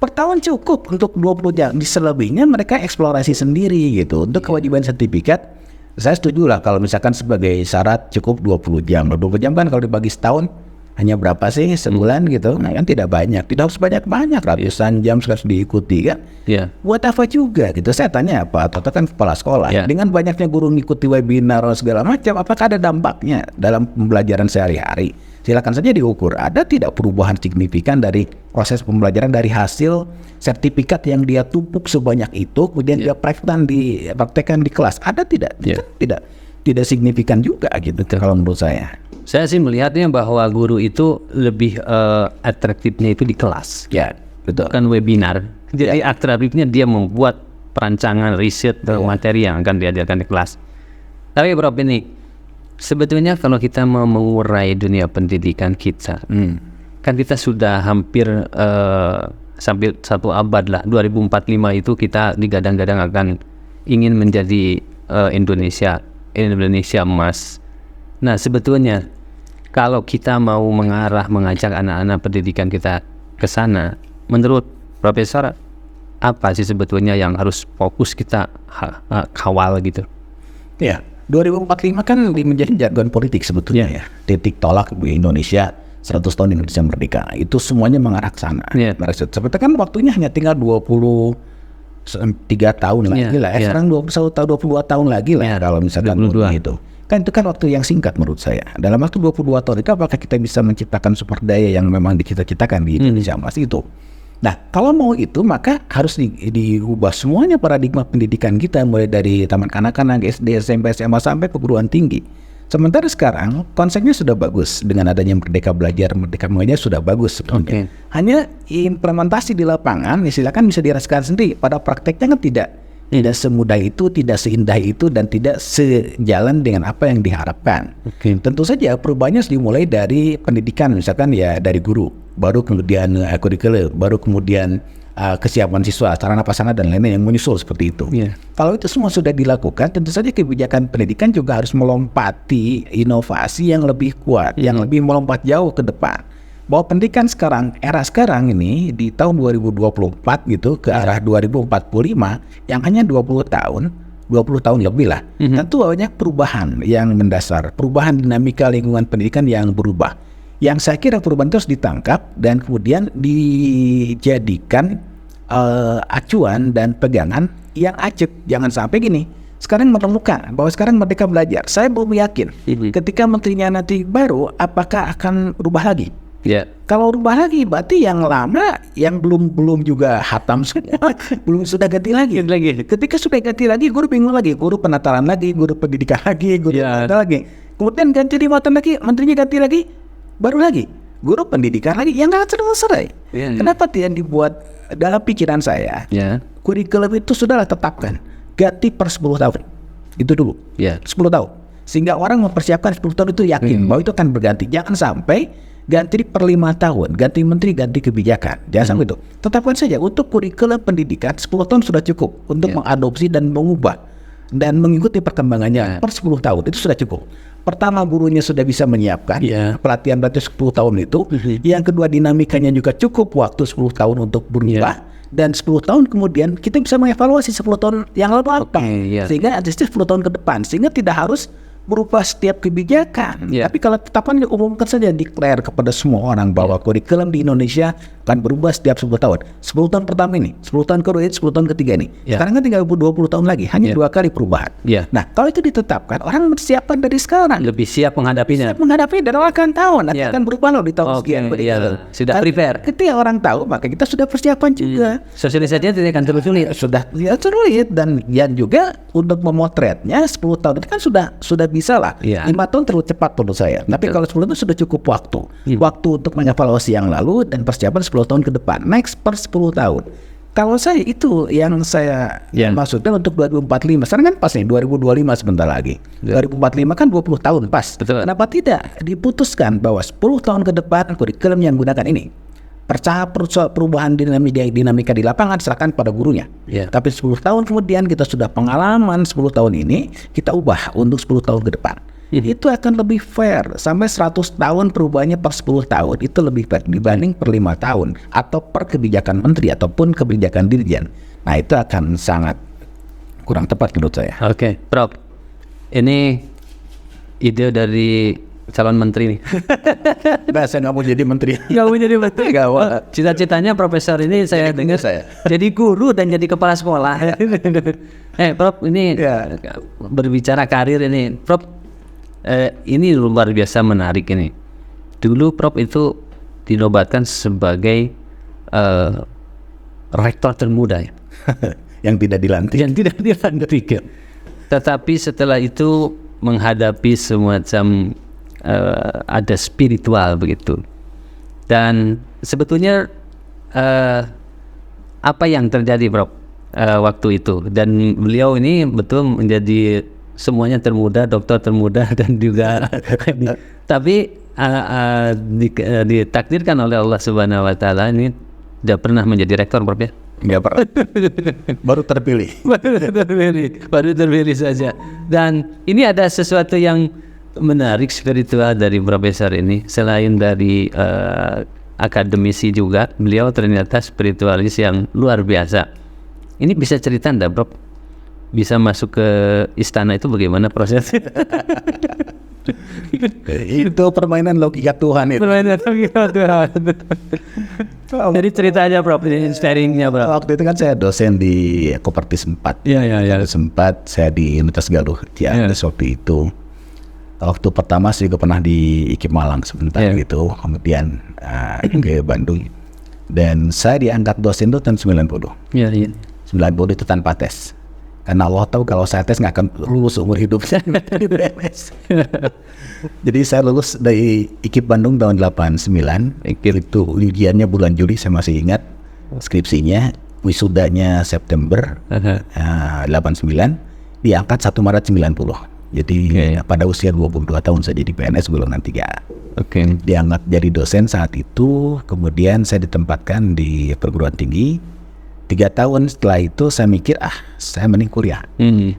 B: Per tahun cukup untuk 20 jam. Di selebihnya mereka eksplorasi sendiri gitu. Untuk kewajiban sertifikat, saya setuju lah kalau misalkan sebagai syarat cukup 20 jam. 20 jam kan kalau dibagi setahun hanya berapa sih sebulan gitu. Nah kan tidak banyak. Tidak harus banyak-banyak. Ratusan jam harus diikuti kan. Buat apa juga gitu. Saya tanya apa? Atau kan kepala sekolah. Dengan banyaknya guru ngikuti webinar segala macam, apakah ada dampaknya dalam pembelajaran sehari-hari? Silakan saja diukur. Ada tidak perubahan signifikan dari proses pembelajaran dari hasil sertifikat yang dia tumpuk sebanyak itu, kemudian dia praktekkan di kelas? Ada tidak? Tidak signifikan juga gitu kalau menurut saya.
A: Saya sih melihatnya bahwa guru itu lebih atraktifnya itu di kelas.
B: Betul.
A: Bukan webinar. Jadi atraktifnya dia membuat perancangan riset materi yang akan diajarkan di kelas. Tapi Prof ini sebetulnya kalau kita mau mengurai dunia pendidikan kita, kan kita sudah hampir sampai 1 abad lah. 2045 itu kita digadang-gadang akan ingin menjadi Indonesia emas. Nah sebetulnya kalau kita mau mengajak anak-anak pendidikan kita ke sana, menurut Profesor apa sih sebetulnya yang harus fokus kita kawal gitu?
B: 2045 kan menjadi jargon politik sebetulnya titik tolak Indonesia 100 tahun Indonesia merdeka. Itu semuanya mengarah ke sana. Seperti kan waktunya hanya tinggal 23 tahun lagi lah. Sekarang 21 tahun, 22 tahun lagi lah kalau misalkan itu. Kan itu kan waktu yang singkat menurut saya. Dalam waktu 22 tahun itu apakah kita bisa menciptakan sumber daya yang memang dicita-citakan di Indonesia emas itu? Nah, kalau mau itu maka harus diubah semuanya paradigma pendidikan kita, mulai dari taman kanak-kanak, SD, SMP, SMA sampai perguruan tinggi. Sementara sekarang konsepnya sudah bagus dengan adanya Merdeka Belajar, Merdeka Mengajar sudah bagus sebetulnya. Hanya implementasi di lapangan, silakan bisa dirasakan sendiri. Pada prakteknya kan tidak semudah itu, tidak seindah itu, dan tidak sejalan dengan apa yang diharapkan. Tentu saja perubahannya dimulai dari pendidikan, misalkan dari guru, baru kemudian kurikulum, baru kemudian kesiapan siswa, sarana prasarana dan lain-lain yang menyusul seperti itu. Kalau itu semua sudah dilakukan, tentu saja kebijakan pendidikan juga harus melompati inovasi yang lebih kuat, yang lebih melompat jauh ke depan. Bahwa pendidikan sekarang, era sekarang ini di tahun 2024 gitu ke arah 2045 yang hanya 20 tahun lebih lah. Tentu banyak perubahan yang mendasar, perubahan dinamika lingkungan pendidikan yang berubah. Yang saya kira perubahan itu harus ditangkap dan kemudian dijadikan acuan dan pegangan yang ajak. Jangan sampai gini, sekarang menemukan bahwa sekarang Merdeka Belajar, saya belum yakin ketika menterinya nanti baru apakah akan rubah lagi. Kalau rubah lagi berarti yang lama yang belum juga hatam semua belum sudah ganti lagi. Ketika sudah ganti lagi, guru bingung lagi, guru penataran lagi, guru pendidikan lagi, guru lagi. Kemudian ganti 5 tahun lagi, menterinya ganti lagi, baru lagi guru pendidikan lagi, yang nggak selesai. Kenapa tidak dibuat dalam pikiran saya? Kurikulum itu sudahlah tetapkan ganti per 10 tahun itu dulu. 10 tahun sehingga orang mempersiapkan 10 tahun itu yakin bahwa itu akan berganti. Jangan sampai ganti per 5 tahun, ganti menteri, ganti kebijakan. Jangan sampai itu. Tetapkan saja untuk kurikulum pendidikan 10 tahun sudah cukup untuk mengadopsi dan mengubah dan mengikuti perkembangannya per 10 tahun itu sudah cukup. Pertama, gurunya sudah bisa menyiapkan pelatihan berarti 10 tahun itu. Yang kedua, dinamikanya juga cukup waktu 10 tahun untuk berubah. Dan 10 tahun kemudian kita bisa mengevaluasi 10 tahun yang lalu apa. Sehingga ada 10 tahun ke depan. Sehingga tidak harus berubah setiap kebijakan. Tapi kalau tetapkan diumumkan saja, declare kepada semua orang bahwa kurikulum di Indonesia akan berubah setiap 10 tahun. 10 tahun pertama ini, 10 tahun kedua ini, 10 tahun ketiga ini. Sekarang kan tinggal 20 tahun lagi, hanya 2 kali perubahan. Nah, kalau itu ditetapkan, orang mempersiapkan dari sekarang.
A: Lebih siap menghadapinya.
B: Siap menghadapi dan orang akan tahu nanti akan berubah loh di tahun sekian.
A: Sudah prepare.
B: Ketika orang tahu, maka kita sudah persiapan juga.
A: Sosialisasinya tidak akan terlalu sulit.
B: Sudah sulit dan juga untuk memotretnya 10 tahun itu kan sudah bisa lah.
A: Iya.
B: 5 tahun terlalu cepat menurut saya. Tapi kalau 10 tahun sudah cukup waktu. Waktu untuk mengevaluasi yang lalu dan persiapan 10 tahun ke depan. Next per 10 tahun. Kalau saya itu yang saya maksudnya untuk 2045. Sekarang kan pas nih 2025 sebentar lagi. 2045 kan 20 tahun pas.
A: Betul.
B: Kenapa tidak diputuskan bahwa 10 tahun ke depan kurikulum yang gunakan ini? Perubahan dinamika di lapangan serahkan pada gurunya. Tapi 10 tahun kemudian kita sudah pengalaman 10 tahun ini kita ubah untuk 10 tahun ke depan. Itu akan lebih fair. Sampai 100 tahun perubahannya per 10 tahun itu lebih fair dibanding per 5 tahun atau per kebijakan menteri ataupun kebijakan dirjen. Nah itu akan sangat kurang tepat menurut saya.
A: Oke, Prof. Ini ide dari calon menteri nih.
B: Nah, saya nggak mau jadi menteri.
A: Nggak mau jadi menteri. Cita-citanya profesor ini saya dengar jadi guru dan jadi kepala sekolah. Prof, ini berbicara karir ini, Prof. Ini luar biasa menarik ini. Dulu Prof itu dinobatkan sebagai rektor termuda ya.
B: Yang tidak dilantik.
A: Tetapi setelah itu menghadapi semacam ada spiritual begitu. Dan sebetulnya apa yang terjadi Prof waktu itu? Dan beliau ini betul menjadi semuanya termuda, dokter termuda dan juga tapi ditakdirkan oleh Allah Subhanahu wa taala ini tidak pernah menjadi rektor Prof ya.
B: Enggak pernah. Baru terpilih
A: saja. Dan ini ada sesuatu yang menarik spiritual dari profesor ini. Selain dari akademisi juga, beliau ternyata spiritualis yang luar biasa. Ini bisa cerita enggak Prof? Bisa masuk ke istana itu bagaimana prosesnya?
B: Itu permainan logika Tuhan itu.
A: Permainan logika Tuhan. Jadi ceritanya Prof, sharingnya Prof.
B: Waktu itu kan saya dosen di Kopertis 4.
A: Iya.
B: Sempat saya di Universitas Galuh. Waktu itu. Waktu pertama saya juga pernah di IKIP Malang sebentar gitu. Kemudian ke Bandung. Dan saya diangkat dosen itu tahun 90. 90 itu tanpa tes. Karena Allah tahu kalau saya tes nggak akan lulus umur hidup saya dari PNS. Jadi saya lulus dari IKIP Bandung tahun 89. Itu ujiannya bulan Juli saya masih ingat. Skripsinya, wisudanya September 89. Diangkat 1 Maret 90. Jadi pada usia 22 tahun saya jadi PNS golongan 3. Diangkat jadi dosen saat itu. Kemudian saya ditempatkan di perguruan tinggi. 3 tahun setelah itu saya mikir saya mending kuliah.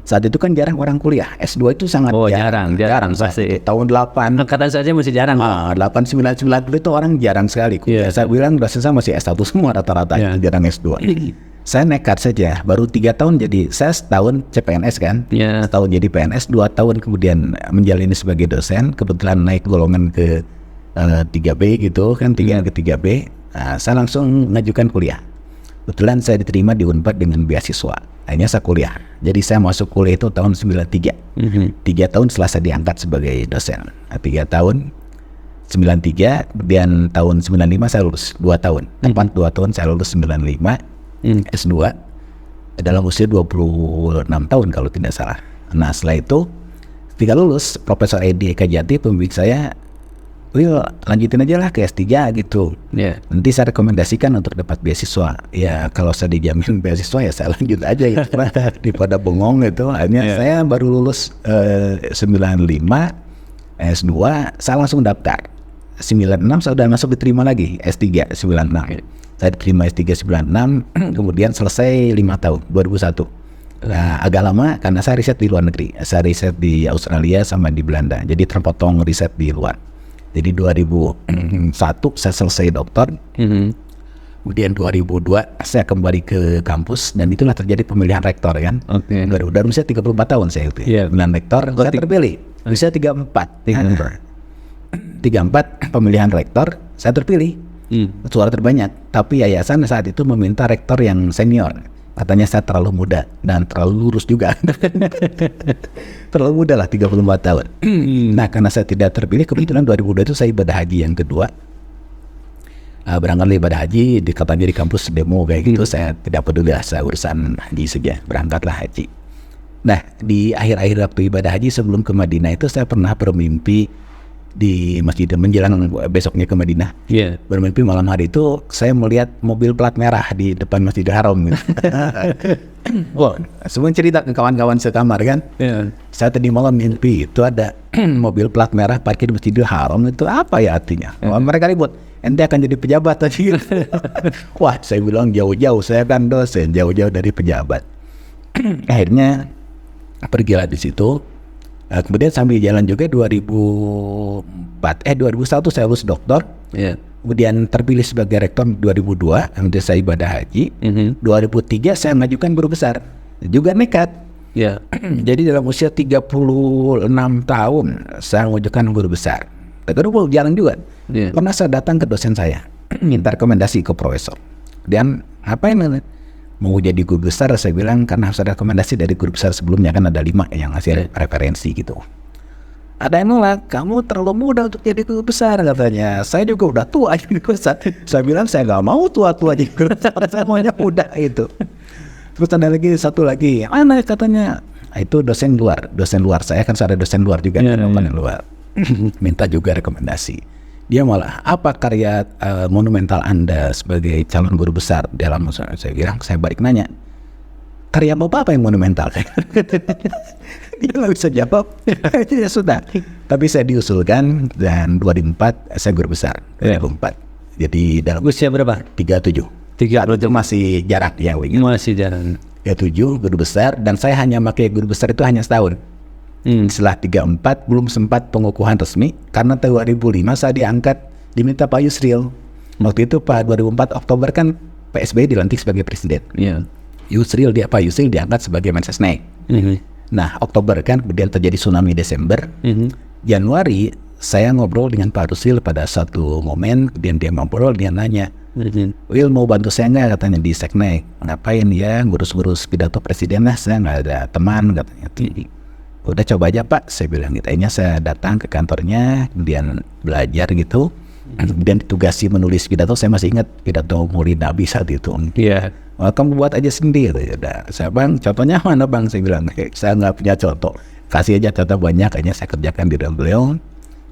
B: Saat itu kan jarang orang kuliah. S2 itu sangat jarang pasti. Tahun 8
A: angkatan saja masih jarang.
B: 89 itu orang jarang sekali kuliah. Saya bilang dosen saya masih S1 semua rata-rata, jarang S2. Saya nekat saja, baru 3 tahun jadi saya setahun CPNS kan. Setahun jadi PNS, 2 tahun kemudian menjalani sebagai dosen. Kebetulan naik golongan ke 3B gitu kan, 3 ke 3B. Saya langsung ngajukan kuliah. Kebetulan saya diterima di Unpad dengan beasiswa. Akhirnya saya kuliah. Jadi saya masuk kuliah itu tahun 93. 3 tahun setelah saya diangkat sebagai dosen. 3 tahun 93, kemudian tahun 95 saya lulus 2 tahun. Tepat 2 tahun saya lulus 95 S2 dalam usia 26 tahun kalau tidak salah. Nah setelah itu ketika lulus, Profesor Edi Eka Jati pembimbing saya, lanjutin aja lah ke S3 gitu. Nanti saya rekomendasikan untuk dapat beasiswa. Ya kalau saya dijamin beasiswa ya saya lanjut aja ya. Daripada bengong gitu. Akhirnya saya baru lulus 95 S2, saya langsung daftar. 96 saya udah masuk diterima lagi S3 96. Saya diterima S3 96, kemudian selesai 5 tahun 2001. Nah, agak lama karena saya riset di luar negeri. Saya riset di Australia sama di Belanda. Jadi terpotong riset di luar. Jadi 2001 saya selesai doktor. Kemudian 2002 saya kembali ke kampus dan itulah terjadi pemilihan rektor kan. Udah usia 34 tahun saya itu. Pemilihan rektor, saya terpilih. Usia 34 pemilihan rektor, saya terpilih. Suara terbanyak. Tapi yayasan saat itu meminta rektor yang senior. Katanya saya terlalu muda dan terlalu lurus juga. Terlalu muda lah, 34 tahun. Nah karena saya tidak terpilih, kebetulan 2002 itu saya ibadah haji yang kedua. Berangkat ibadah haji, katanya di kampus demo kayak gitu. Saya tidak peduli lah, saya urusan haji saja. Berangkatlah haji. Nah, di akhir-akhir waktu ibadah haji sebelum ke Madinah itu saya pernah bermimpi di masjid menjelang besoknya ke Madinah.
A: Iya.
B: Bermimpi malam hari itu saya melihat mobil plat merah di depan Masjidil Haram gitu. Wah, semua cerita ke kawan-kawan sekamar kan.
A: Iya.
B: Saya tadi malam mimpi itu ada mobil plat merah parkir di Masjidil Haram, itu apa ya artinya? Wah, mereka ribut, ente akan jadi pejabat tadi. Wah, saya bilang jauh-jauh, saya kan dosen, jauh-jauh dari pejabat. Akhirnya pergilah di situ. Kemudian sambil jalan juga 2001 saya lulus doktor.
A: Iya.
B: Kemudian terpilih sebagai rektor 2002, kemudian saya ibadah haji. 2003 saya mengajukan guru besar, juga nekat.
A: Iya.
B: Jadi dalam usia 36 tahun saya mengajukan guru besar. Terus jalan juga.
A: Iya.
B: Pernah saya datang ke dosen saya, minta rekomendasi ke profesor. Dan ngapain? Mau jadi guru besar, saya bilang karena harus ada rekomendasi dari guru besar sebelumnya, kan ada 5 yang ngasih referensi gitu. Ada yang nolak, kamu terlalu muda untuk jadi guru besar katanya. Saya juga udah tua jadi guru besar. Saya bilang saya nggak mau tua-tua jadi guru besar, saya maunya muda itu. Terus ada lagi satu lagi, mana katanya? Itu dosen luar saya kan ada dosen luar juga, luar. Minta juga rekomendasi. Dia malah, apa karya monumental Anda sebagai calon guru besar dalam usaha? Saya bilang, saya balik nanya, karya Bapak apa yang monumental? Dia nggak bisa jawab. Ya sudah. Tapi saya diusulkan dan 2004 saya guru besar. 2004. Jadi dalam
A: Usia berapa?
B: 37. Itu masih jarak ya,
A: Masih jalan.
B: 37 guru besar, dan saya hanya pakai guru besar itu hanya setahun. Setelah 34 belum sempat pengukuhan resmi karena tahun 2005 saya diangkat, diminta Pak Yusril. Waktu itu Pak 2004 Oktober kan Pak SBY dilantik sebagai presiden.
A: Iya.
B: Pak Yusril diangkat sebagai Mensesnek. Nah, Oktober kan kemudian terjadi tsunami Desember. Januari saya ngobrol dengan Pak Yusril pada satu momen, kemudian dia ngobrol, dia nanya, Will mau bantu saya nggak katanya di Seknek? Ngapain ya ngurus-ngurus pidato presiden lah, saya nggak ada teman katanya. Udah coba aja Pak, saya bilang gitu. Akhirnya saya datang ke kantornya, kemudian belajar gitu, kemudian ditugasi menulis pidato. Saya masih ingat pidato Maulid Nabi saat itu.
A: Iya.
B: Oh, kamu buat aja sendiri. Udah, saya bang, contohnya mana bang? Saya bilang, saya nggak punya contoh. Kasih aja contoh banyak. Akhirnya saya kerjakan di dalam beliau.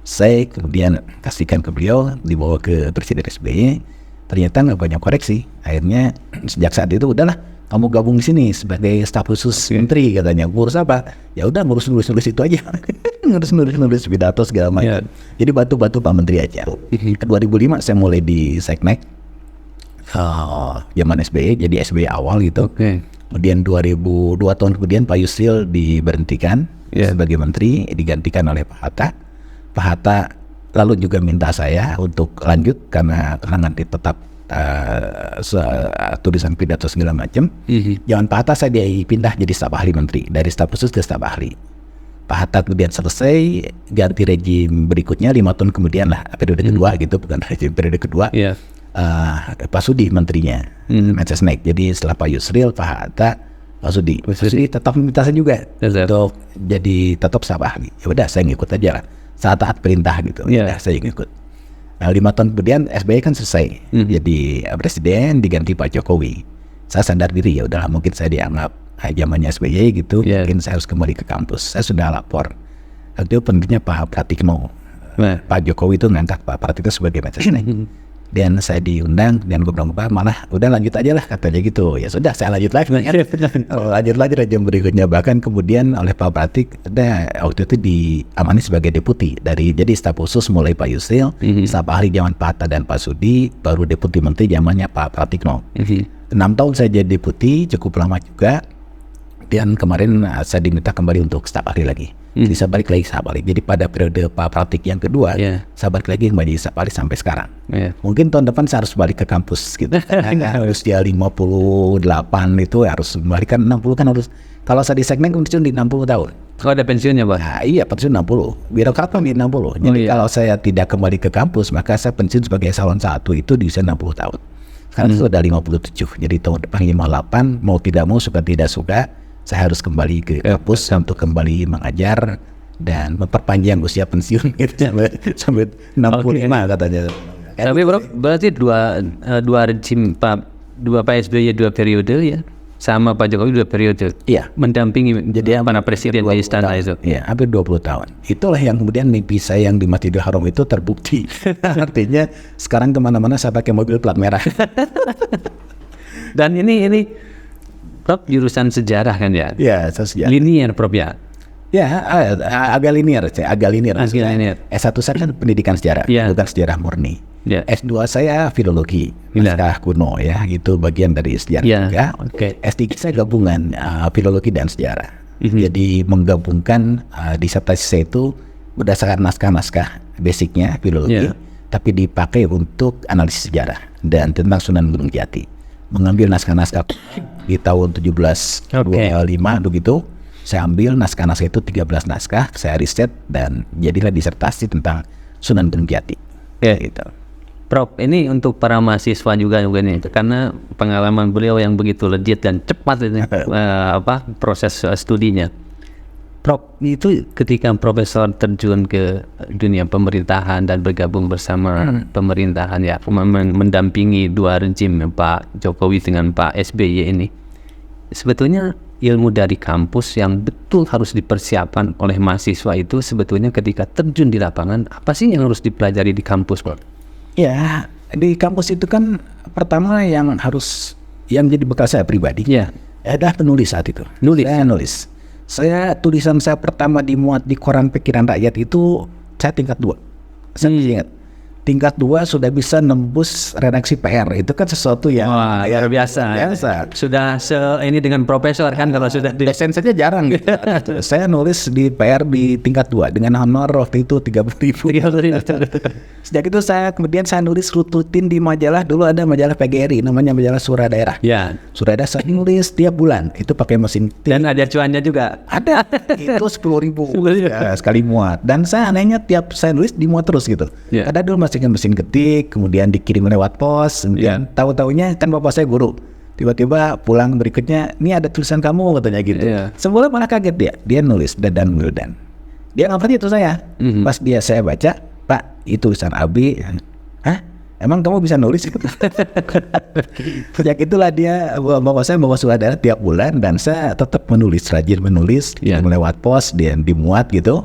B: Saya kemudian kasihkan ke beliau, dibawa ke Presiden SBY. Ternyata nggak banyak koreksi. Akhirnya sejak saat itu udahlah, kamu gabung di sini sebagai staf khusus menteri katanya. Ngurus apa? Ya udah ngurus itu aja. ngurus pidato segala macam. Jadi bantu Pak Menteri aja. 2005 saya mulai di Seknek. Zaman SBY, jadi SBY awal gitu. Kemudian 2002 tahun kemudian Pak Yusril diberhentikan sebagai menteri, digantikan oleh Pak Hatta. Pak Hatta lalu juga minta saya untuk lanjut karena nanti tetap tulisan pidato segala macam. Zaman Pak Hatta saya dipindah jadi staf ahli menteri, dari staf khusus ke staf ahli. Pak Hatta kemudian selesai, ganti rejim berikutnya 5 tahun kemudian lah, periode kedua gitu, bukan rejim periode kedua. Pak Sudi menterinya, Mensesnek. Jadi setelah Pak Yusril, Pak Hatta, Pak Sudi tetap meminta saya juga untuk jadi tetap staf ahli. Ya udah saya ngikut aja lah, saat taat perintah gitu. Ya saya ngikut. Nah, 5 tahun kemudian SBY kan selesai, jadi presiden, diganti Pak Jokowi. Saya sadar diri, ya udahlah mungkin saya dianggap zamannya SBY gitu, mungkin saya harus kembali ke kampus. Saya sudah lapor. Waktu itu pentingnya Pak Pratikno. Pak Jokowi itu ngangkat Pak Pratikno sebagai Mensesnek. Dan saya diundang, dan gue bilang, Pak malah udah lanjut aja lah katanya gitu. Ya sudah, saya lanjut lagi. Lanjut lagi rejim berikutnya. Bahkan kemudian oleh Pak Pratik, waktu itu diamani sebagai deputi. Jadi staf khusus mulai Pak Yusril, staf ahli zaman Pak Hatta dan Pak Sudi, baru deputi menteri zamannya Pak Pratikno. 6 tahun saya jadi deputi, cukup lama juga. Dan kemarin saya diminta kembali untuk staf ahli lagi. Jadi saya balik lagi staf ahli. Jadi pada periode Pak Pratik yang kedua, saya balik lagi kembali staf ahli sampai sekarang. Mungkin tahun depan saya harus balik ke kampus gitu. Harus dia 58 itu harus kembali, kan 60 kan harus. Kalau saya di Seknek pensiun di 60 tahun.
A: Oh, ada pensiunnya Pak?
B: Nah, iya, pensiun 60. Birokrat kan di 60. Jadi kalau saya tidak kembali ke kampus, maka saya pensiun sebagai eselon 1 itu di usia 60 tahun. Sekarang sudah 57. Jadi tahun depan 58, mau tidak mau, suka tidak suka, saya harus kembali ke kampus untuk kembali mengajar dan memperpanjang usia pensiun gitu, sampai 65 katanya.
A: Tapi bro, berarti dua rejim Pak SBY 2 periode ya? sama Pak Jokowi 2 periode.
B: Iya.
A: Mendampingi
B: Jadi
A: para presiden di istana itu.
B: Iya, hampir 20 tahun. Itulah yang kemudian mimpi saya yang di Masjidil Haram itu terbukti. Artinya sekarang kemana-mana saya pakai mobil plat merah.
A: Dan ini Prof jurusan sejarah kan ya?
B: Iya, saya
A: Linier Prof ya?
B: Ya, agak linear.
A: Linear.
B: S1 saya kan pendidikan sejarah, bukan sejarah murni. S2 saya filologi, naskah kuno ya, itu bagian dari sejarah juga. S3 saya gabungan filologi dan sejarah. Jadi menggabungkan disertasi saya itu berdasarkan naskah-naskah basicnya filologi, tapi dipakai untuk analisis sejarah dan tentang Sunan Gunung Jati. Mengambil naskah-naskah di tahun 1725 begitu. Saya ambil naskah-naskah itu 13 naskah, saya riset dan jadilah disertasi tentang Sunan Gunung Jati. Gitu.
A: Prof, ini untuk para mahasiswa juga nih, karena pengalaman beliau yang begitu legit dan cepat ini proses studinya. Prof, itu ketika Profesor terjun ke dunia pemerintahan dan bergabung bersama pemerintahan ya, mendampingi 2 rezim Pak Jokowi dengan Pak SBY ini. Sebetulnya ilmu dari kampus yang betul harus dipersiapkan oleh mahasiswa itu sebetulnya ketika terjun di lapangan, apa sih yang harus dipelajari di kampus, Prof?
B: Ya, di kampus itu kan pertama yang jadi bekal saya pribadi adalah penulis saat itu. Saya nulis. Tulisan saya pertama dimuat di koran Pikiran Rakyat itu saya tingkat 2. Saya ingat. Tingkat 2 sudah bisa nembus redaksi PR. Itu kan sesuatu yang
A: luar biasa. Sudah ini dengan profesor kan, kalau sudah
B: desain saja jarang gitu. Saya nulis di PR di tingkat 2 dengan honor waktu itu 30.000. Sejak itu kemudian saya nulis rutin di majalah. Dulu ada majalah PGRI namanya majalah Surah Daerah. Surah Daerah saya nulis tiap bulan. Itu pakai mesin
A: dan ada cuannya juga.
B: Ada. Itu 10.000 sekali muat. Dan saya anehnya tiap saya nulis dimuat terus gitu. Ada dulu mesin ketik, kemudian dikirim lewat pos, kemudian tahu-taunya kan bapak saya guru, tiba-tiba pulang berikutnya, ini ada tulisan kamu katanya gitu. Semula malah kaget dia nulis Dadan Wildan. Dia ngapalin itu saya. Pas saya baca, Pak, itu tulisan Abi. Hah? Emang kamu bisa nulis? Sejak itulah bapak saya bawa surat daerah tiap bulan dan saya tetap rajin menulis, lewat pos dan dimuat gitu.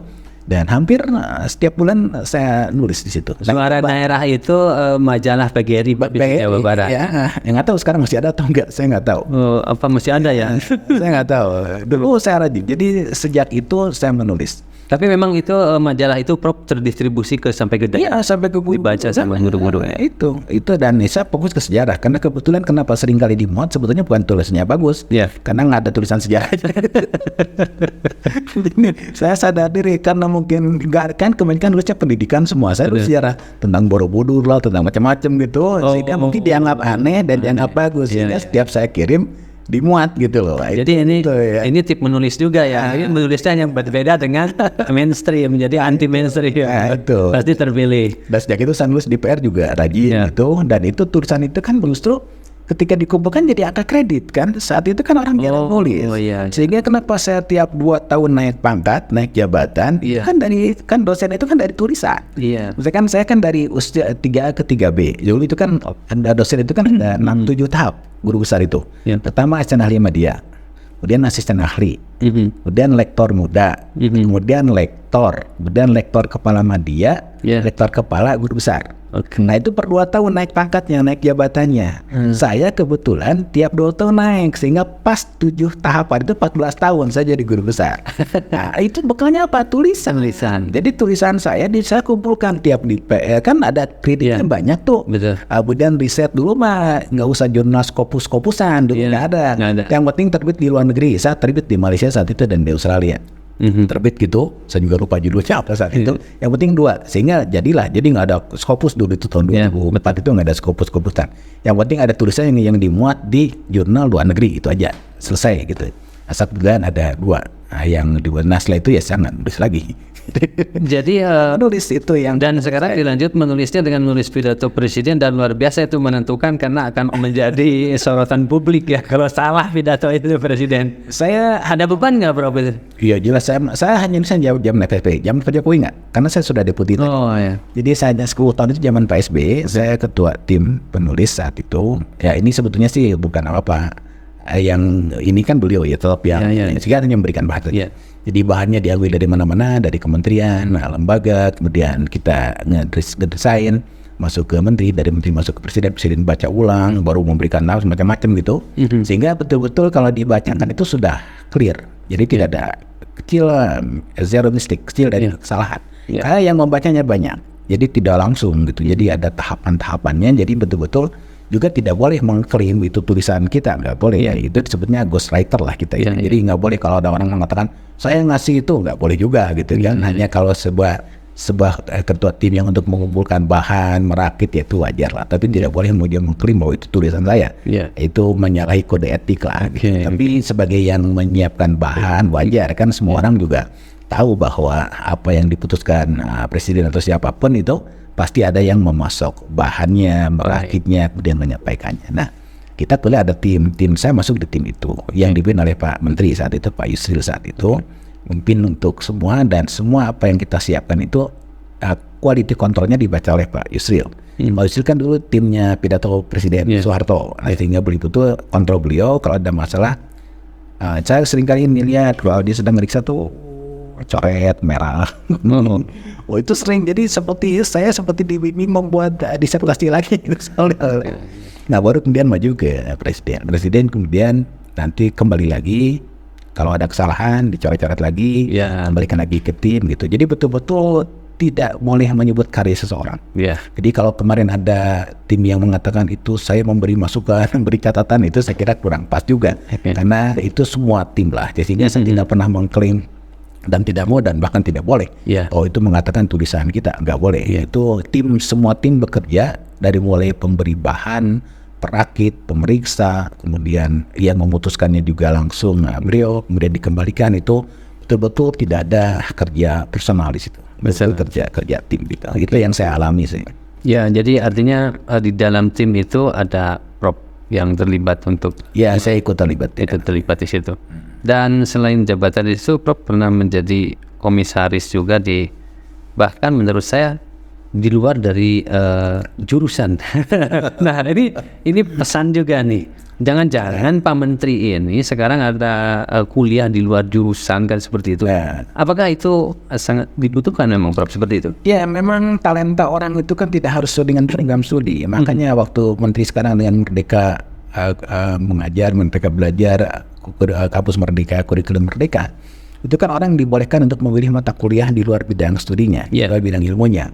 B: Dan hampir setiap bulan saya nulis di situ.
A: Suara Daerah itu majalah PGRI Jawa Barat.
B: Ya, nggak tahu sekarang masih ada atau enggak, saya nggak tahu.
A: Apa masih ada ya?
B: Saya nggak tahu. Dulu saya rajin. Jadi sejak itu saya menulis.
A: Tapi memang itu majalah itu Prof terdistribusi sampai ke daerah.
B: Iya, sampai ke
A: dibaca sama guru-guru.
B: Itu dan saya fokus ke sejarah karena kebetulan kenapa sering kali dimuat sebetulnya bukan tulisannya bagus. Karena nggak ada tulisan sejarah. Saya sadar diri karena mungkin nggak kan kebanyakan nulisnya pendidikan semua. Saya nulis sejarah tentang Borobudur lah, tentang macam-macam gitu. Sehingga mungkin dianggap aneh dan dianggap bagus. Sehingga setiap saya kirim dimuat gitu loh.
A: Jadi ini tip menulis juga ya. Ini menulisnya yang berbeda dengan mainstream, jadi anti mainstream.
B: Itu
A: pasti terpilih.
B: Dan sejak itu saya nulis di PR juga rajin gitu. Dan itu tulisan itu kan justru ketika dikumpulkan jadi angka kredit kan. Saat itu kan orang jarang nulis. Sehingga kenapa saya tiap 2 tahun naik pangkat, naik jabatan, kan dosen itu kan dari tulisan. Misalkan saya kan dari usia 3A ke 3B. Dulu itu kan ada dosen itu kan ada 6-7 tahap guru besar itu. Pertama asisten ahli media, kemudian asisten ahli, kemudian lektor muda, kemudian lektor kepala media, lektor kepala guru besar. Nah itu per 2 tahun naik pangkatnya, naik jabatannya. Saya kebetulan tiap 2 tahun naik, sehingga pas 7 tahapan itu 14 tahun saya jadi guru besar. Nah itu bekalnya apa? Tulisan. Jadi tulisan saya kumpulkan tiap di PR kan ada kreditnya banyak tuh. Kemudian riset dulu mah nggak usah jurnal skopus-skopusan dulu nggak ada. Yang penting terbit di luar negeri. Saya terbit di Malaysia saat itu dan di Australia. Terbit gitu, saya juga lupa judulnya apa saat itu. Yang penting 2, sehingga jadi nggak ada skopus dulu itu tahun 2004 itu nggak ada skopus-skopusan. Yang penting ada tulisan yang dimuat di jurnal luar negeri, itu aja selesai gitu. Asal kemudian ada 2, yang di Nasla itu saya nggak nulis lagi.
A: Jadi
B: nulis itu yang
A: dan sekarang dilanjut menulisnya dengan menulis pidato presiden dan luar biasa itu menentukan karena akan menjadi sorotan publik ya kalau salah pidato itu presiden. Saya ada beban nggak Prof?
B: Iya jelas saya hanya bisa jawab zaman FSB, zaman Pak Jokowi nggak, karena saya sudah deputi. Jadi saya hanya 10 tahun itu zaman Pak SBY, saya ketua tim penulis saat itu. Ya ini sebetulnya sih bukan apa-apa. yang ini kan beliau ya tetap yang sehingga hanya memberikan bahan saja. Jadi bahannya diambil dari mana-mana, dari kementerian, lembaga, kemudian kita ngedesain, masuk ke menteri, dari menteri masuk ke presiden, presiden baca ulang, baru memberikan nama macam-macam gitu. Sehingga betul-betul kalau dibacakan itu sudah clear. Jadi tidak ada kecil, zero mistake, kecil dari kesalahan. Karena yang membacanya banyak, jadi tidak langsung gitu. Jadi ada tahapan-tahapannya, jadi betul-betul juga tidak boleh mengklaim itu tulisan kita, nggak boleh. Itu disebutnya ghostwriter lah kita. Jadi nggak boleh kalau ada orang mengatakan saya ngasih itu, nggak boleh juga gitu kan. Hanya kalau sebuah ketua tim yang untuk mengumpulkan bahan, merakit ya itu wajar lah. Tapi tidak boleh kemudian mengklaim bahwa itu tulisan saya. Itu menyalahi kode etik lah. Tapi sebagai yang menyiapkan bahan wajar kan, semua orang juga tahu bahwa apa yang diputuskan presiden atau siapapun itu pasti ada yang memasok bahannya, merakitnya, kemudian menyampaikannya. Nah, kita boleh ada tim saya masuk di tim itu yang dipimpin oleh Pak Menteri saat itu, Pak Yusril saat itu, memimpin untuk semua, dan semua apa yang kita siapkan itu quality controlnya dibaca oleh Pak Yusril. Pak Yusril kan dulu timnya pidato Presiden Soeharto, sehingga beliau itu kontrol beliau kalau ada masalah. Saya seringkali melihat kalau dia sedang meriksa tuh coret merah. Oh itu sering, jadi saya seperti dibimbing membuat disertasi lagi gitu. Nah baru kemudian maju ke presiden kemudian nanti kembali lagi kalau ada kesalahan dicoret-coret lagi, kembalikan lagi ke tim gitu. Jadi betul-betul tidak boleh menyebut karya seseorang. Jadi kalau kemarin ada tim yang mengatakan itu saya memberi masukan, memberi catatan, itu saya kira kurang pas juga. Karena itu semua tim lah, sehingga saya tidak pernah mengklaim dan tidak mau dan bahkan tidak boleh. Oh itu mengatakan tulisan kita, nggak boleh. Itu semua tim bekerja dari mulai pemberi bahan, perakit, pemeriksa, kemudian yang memutuskannya juga langsung beliau, kemudian dikembalikan. Itu betul-betul tidak ada kerja personal di situ. Betul kerja tim gitu. Itu yang saya alami sih.
A: Ya, jadi artinya di dalam tim itu ada prop yang terlibat untuk.
B: Ya, saya ikut terlibat.
A: Itu terlibat di situ. Dan selain jabatan itu, Prof pernah menjadi komisaris juga bahkan menurut saya di luar dari jurusan. Nah ini pesan juga nih. Jangan-jangan Pak Menteri ini sekarang ada kuliah di luar jurusan kan seperti itu. Apakah itu sangat dibutuhkan memang Prof seperti itu?
B: Ya memang talenta orang itu kan tidak harus dengan program studi. Makanya waktu Menteri sekarang dengan Merdeka mengajar, Merdeka belajar, kampus Merdeka, kurikulum Merdeka, itu kan orang dibolehkan untuk memilih mata kuliah di luar bidang studinya, di luar bidang ilmunya.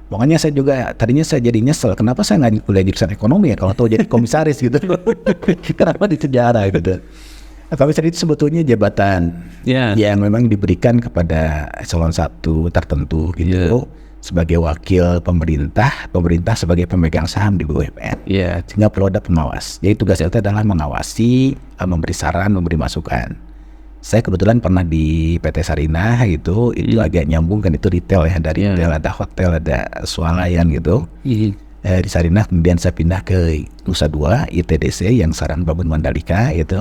B: Makanya saya juga tadinya saya jadi nyesel, kenapa saya nggak kuliah jurusan ekonomi ya kalau tahu jadi komisaris gitu. Kenapa di sejarah gitu. Komisaris itu sebetulnya jabatan yang memang diberikan kepada eselon 1 tertentu gitu. Sebagai wakil pemerintah sebagai pemegang saham di BUMN. Sehingga perlu ada pengawas. Jadi tugas itu adalah mengawasi, memberi saran, memberi masukan. Saya kebetulan pernah di PT Sarinah gitu, itu agak nyambung kan, itu retail ya, dari retail ada hotel, ada swalayan gitu. Di Sarinah kemudian saya pindah ke Nusa Dua, ITDC yang Saran Bangun Mandalika itu.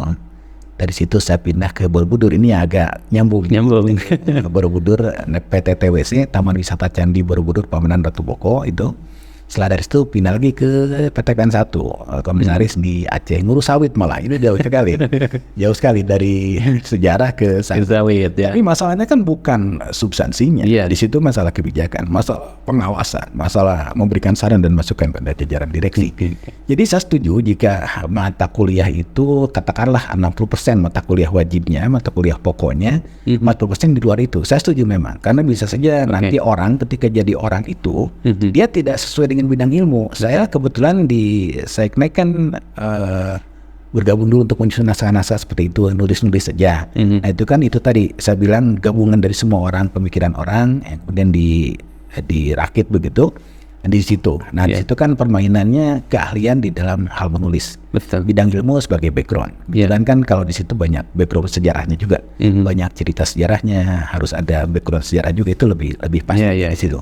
B: Dari situ saya pindah ke Borobudur, ini agak nyambung. Borobudur, PT TWC, Taman Wisata Candi Borobudur, Pamenan Ratu Boko itu. Setelah dari situ pindah lagi ke PT PN1, komisaris di Aceh, ngurus sawit malah. Ini jauh sekali. Jauh sekali dari sejarah ke sawit. Tapi masalahnya kan bukan substansinya. Di situ masalah kebijakan, masalah pengawasan, masalah memberikan saran dan masukan pada jajaran direksi. Jadi saya setuju jika mata kuliah itu katakanlah 60% mata kuliah wajibnya, mata kuliah pokoknya, 40% di luar itu. Saya setuju memang, karena bisa saja nanti orang ketika jadi orang itu, dia tidak sesuai dengan bidang ilmu. Saya kebetulan di Seknek kan bergabung dulu untuk menyusun naskah-naskah seperti itu, nulis-nulis saja. Nah itu kan itu tadi saya bilang gabungan dari semua orang, pemikiran orang, kemudian dirakit begitu di situ. Nah di situ kan permainannya keahlian di dalam hal menulis. Bidang ilmu sebagai background. Dan kan kalau di situ banyak background sejarahnya juga, banyak cerita sejarahnya, harus ada background sejarah juga, itu lebih pas di situ.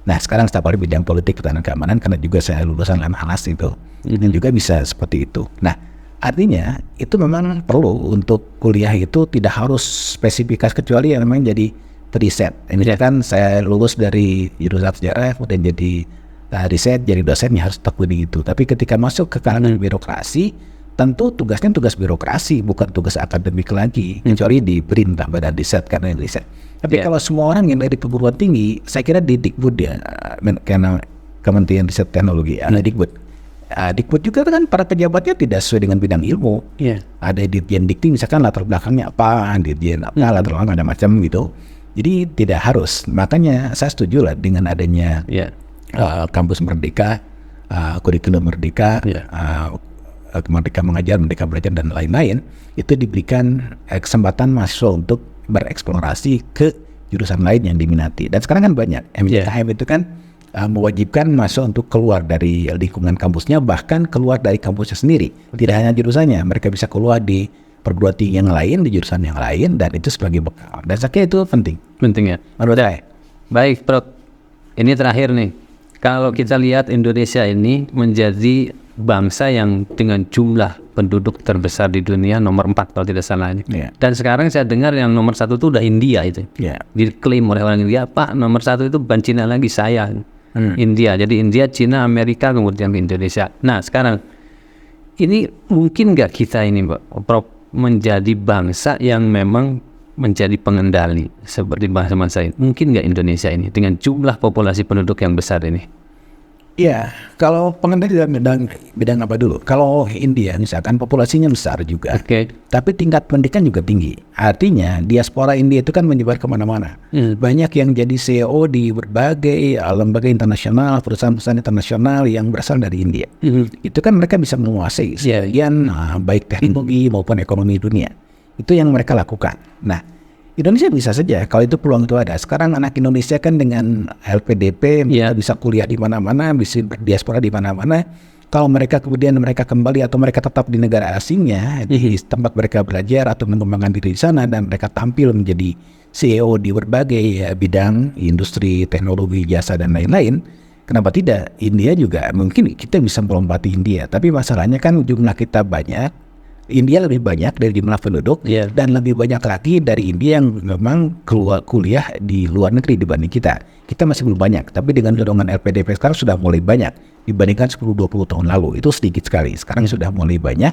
B: Nah sekarang staf ahli bidang politik pertahanan keamanan, karena juga saya lulusan Lemhanas itu, dan juga bisa seperti itu. Nah artinya itu memang perlu untuk kuliah itu tidak harus spesifikas, kecuali yang memang jadi riset. Ini kan saya lulus dari jurusan sejarah, kemudian jadi riset, jadi dosen, ya harus tekuni itu. Tapi ketika masuk ke kalangan birokrasi, tentu tugasnya tugas birokrasi, bukan tugas akademik lagi, kecuali di perintah badan riset karena riset. Tapi kalau semua orang yang dari perguruan tinggi, saya kira di Dikbud ya, karena Kementerian Riset Teknologi, Dikbud. Dikbud juga kan para pejabatnya tidak sesuai dengan bidang ilmu. Ada Dirjen Dikti misalkan latar belakangnya apa, Dirjen apa, latar belakang ada macam gitu. Jadi tidak harus. Makanya saya setuju lah dengan adanya kampus merdeka, kurikulum merdeka, merdeka mengajar, merdeka belajar dan lain-lain, itu diberikan kesempatan mahasiswa untuk bereksplorasi ke jurusan lain yang diminati. Dan sekarang kan banyak MIKM itu kan mewajibkan mahasiswa untuk keluar dari lingkungan kampusnya, bahkan keluar dari kampusnya sendiri. Tidak hanya jurusannya, mereka bisa keluar di perguruan tinggi yang lain, di jurusan yang lain, dan itu sebagai bekal. Dan saya kira itu penting.
A: Penting ya.
B: Menurut saya.
A: Baik, Prof. Ini terakhir nih. Kalau kita lihat Indonesia ini menjadi bangsa yang dengan jumlah penduduk terbesar di dunia, nomor 4 kalau tidak salah ini. Dan sekarang saya dengar yang nomor 1 itu udah India itu. Diklaim oleh orang India, Pak, nomor 1 itu bukan Cina lagi, saya. India. Jadi India, Cina, Amerika, kemudian Indonesia. Nah sekarang ini mungkin nggak kita ini, Prof, menjadi bangsa yang memang menjadi pengendali seperti bangsa-bangsa ini? Mungkin nggak Indonesia ini dengan jumlah populasi penduduk yang besar ini?
B: Ya, kalau pengendali dalam bidang apa dulu? Kalau India misalkan populasinya besar juga, tapi tingkat pendidikan juga tinggi. Artinya diaspora India itu kan menyebar kemana-mana. Banyak yang jadi CEO di berbagai lembaga internasional, perusahaan-perusahaan internasional yang berasal dari India. Itu kan mereka bisa menguasai sebagian baik teknologi maupun ekonomi dunia. Itu yang mereka lakukan. Nah, Indonesia bisa saja kalau itu peluang itu ada. Sekarang anak Indonesia kan dengan LPDP bisa kuliah di mana-mana, bisa berdiaspora di mana-mana. Kalau mereka kemudian mereka kembali atau mereka tetap di negara asingnya, di tempat mereka belajar atau mengembangkan diri di sana, dan mereka tampil menjadi CEO di berbagai bidang industri, teknologi, jasa dan lain-lain. Kenapa tidak? India juga mungkin kita bisa melompati India, tapi masalahnya kan jumlah kita banyak. India lebih banyak dari jumlah penduduk dan lebih banyak lagi dari India yang memang keluar kuliah di luar negeri dibanding kita. Kita masih belum banyak, tapi dengan dorongan LPDP sekarang sudah mulai banyak dibandingkan 10-20 tahun lalu. Itu sedikit sekali, sekarang sudah mulai banyak.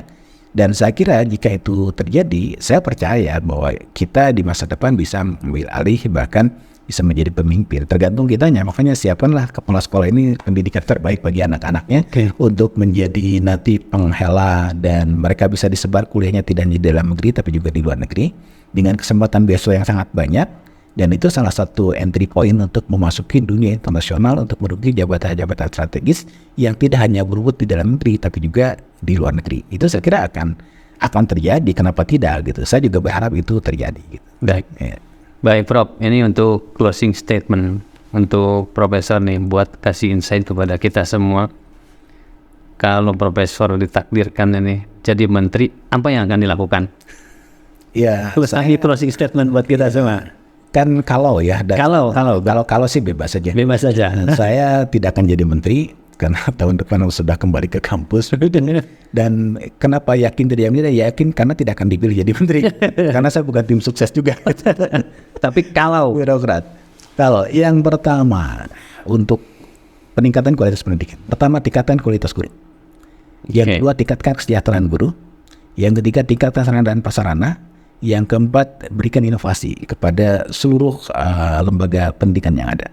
B: Dan saya kira jika itu terjadi, saya percaya bahwa kita di masa depan bisa mengambil alih, bahkan bisa menjadi pemimpin. Tergantung kitanya, makanya siapkanlah kepala sekolah ini pendidikan terbaik bagi anak-anaknya untuk menjadi nanti penghela, dan mereka bisa disebar kuliahnya tidak hanya di dalam negeri tapi juga di luar negeri dengan kesempatan beasiswa yang sangat banyak. Dan itu salah satu entry point untuk memasuki dunia internasional untuk menduduki jabatan-jabatan strategis yang tidak hanya berebut di dalam negeri tapi juga di luar negeri. Itu saya kira akan terjadi. Kenapa tidak gitu? Saya juga berharap itu terjadi gitu.
A: Baik Prof, ini untuk closing statement untuk Profesor nih, buat kasih insight kepada kita semua. Kalau Profesor ditakdirkan ini jadi menteri, apa yang akan dilakukan?
B: Ya,
A: closing statement buat kita semua.
B: Kan kalau sih bebas saja.
A: Bebas saja.
B: Saya tidak akan jadi menteri karena tahun depan sudah kembali ke kampus. Dan kenapa yakin tidak yakin karena tidak akan dipilih jadi menteri. Karena saya bukan tim sukses juga.
A: Tapi kalau
B: birokrat. Kalau yang pertama untuk peningkatan kualitas pendidikan. Pertama, tingkatkan kualitas guru. Yang kedua, tingkatkan kesejahteraan guru. Yang ketiga, tingkatkan sarana dan prasarana. Yang keempat, berikan inovasi kepada seluruh lembaga pendidikan yang ada.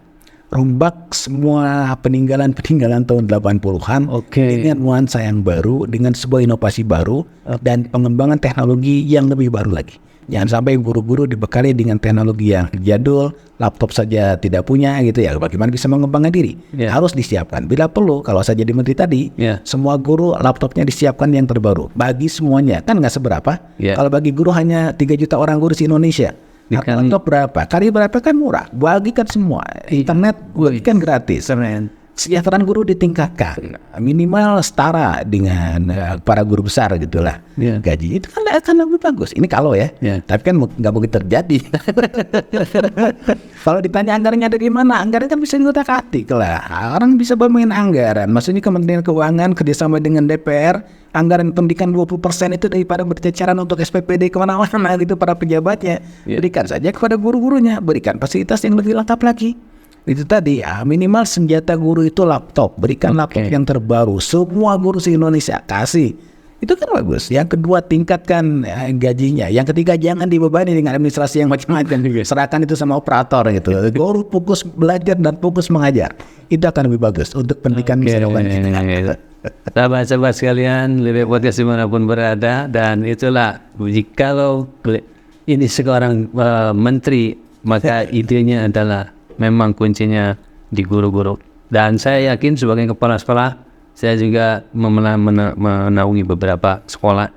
B: Rombak semua peninggalan-peninggalan tahun 80-an dengan nuansa yang baru, dengan sebuah inovasi baru dan pengembangan teknologi yang lebih baru lagi. Jangan sampai guru-guru dibekali dengan teknologi yang jadul, laptop saja tidak punya gitu ya. Bagaimana bisa mengembangkan diri? Harus disiapkan. Bila perlu, kalau saya jadi menteri tadi, semua guru laptopnya disiapkan yang terbaru. Bagi semuanya, kan nggak seberapa. Kalau bagi guru hanya 3 juta orang guru di Indonesia. Laptop berapa? Kali berapa kan murah. Bagikan semua. Internet bagikan gratis. Kesejahteraan guru ditingkatkan, minimal setara dengan para guru besar gitulah. Gaji itu kan akan lebih bagus. Ini kalau tapi kan nggak mungkin terjadi. Kalau ditanya anggarannya dari mana, anggarannya kan bisa diutak-atik lah. Orang bisa bermain anggaran. Maksudnya Kementerian Keuangan kerjasama dengan DPR, anggaran pendidikan 20% itu daripada berceceran untuk SPPD kemana-mana gitu para pejabatnya. Berikan saja kepada guru-gurunya, berikan fasilitas yang lebih lengkap lagi. Itu tadi minimal senjata guru itu laptop. Berikan laptop yang terbaru. Semua guru se-Indonesia kasih Itu kan bagus. Yang kedua, tingkatkan gajinya. Yang ketiga, jangan dibebani dengan administrasi yang macam-macam. Serahkan itu sama operator gitu. Guru fokus belajar dan fokus mengajar. Itu akan lebih bagus untuk pendidikan masa depan kita.
A: Sahabat-sahabat sekalian, lebih podcast dimanapun berada, dan itulah jikalau ini seorang menteri, maka idenya adalah memang kuncinya di guru-guru. Dan saya yakin sebagai kepala sekolah, saya juga menaungi beberapa sekolah.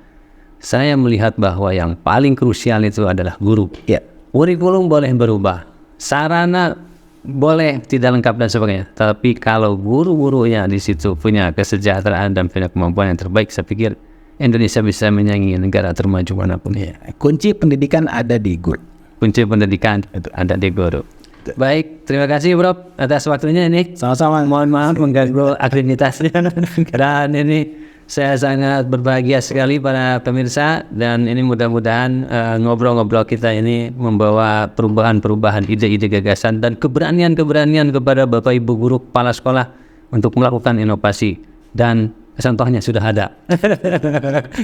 A: Saya melihat bahwa yang paling krusial itu adalah guru.
B: Ya.
A: Kurikulum boleh berubah, sarana boleh tidak lengkap dan sebagainya. Tapi kalau guru-gurunya di situ punya kesejahteraan dan punya kemampuan yang terbaik, saya pikir Indonesia bisa menyaingi negara termaju manapun.
B: Ya. Kunci pendidikan ada di guru.
A: Kunci pendidikan ada di guru. Baik, terima kasih Bro atas waktunya ini.
B: Sama-sama.
A: Mohon maaf mengganggu aktivitasnya. Dan ini saya sangat berbahagia sekali para pemirsa, dan ini mudah-mudahan ngobrol-ngobrol kita ini membawa perubahan-perubahan, ide-ide, gagasan, dan keberanian-keberanian kepada Bapak Ibu guru kepala sekolah untuk melakukan inovasi. Dan contohnya sudah ada.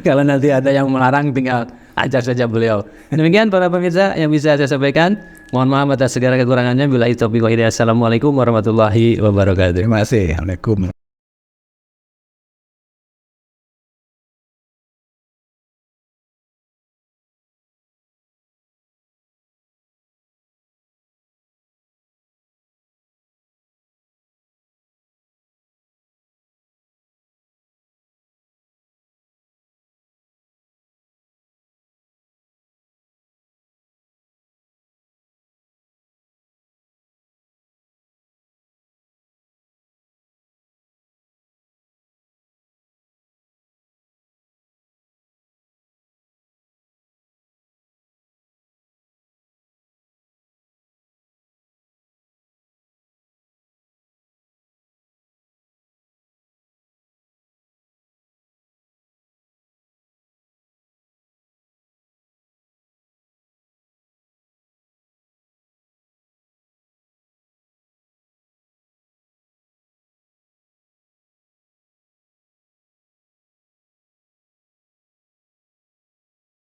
A: Kalau nanti ada yang melarang, tinggal ajak saja beliau. Demikian para pemirsa yang bisa saya sampaikan. Mohon maaf atas segala kekurangannya. Billahi taufiq wal hidayah. Assalamualaikum warahmatullahi wabarakatuh.
B: Terima kasih. Assalamualaikum.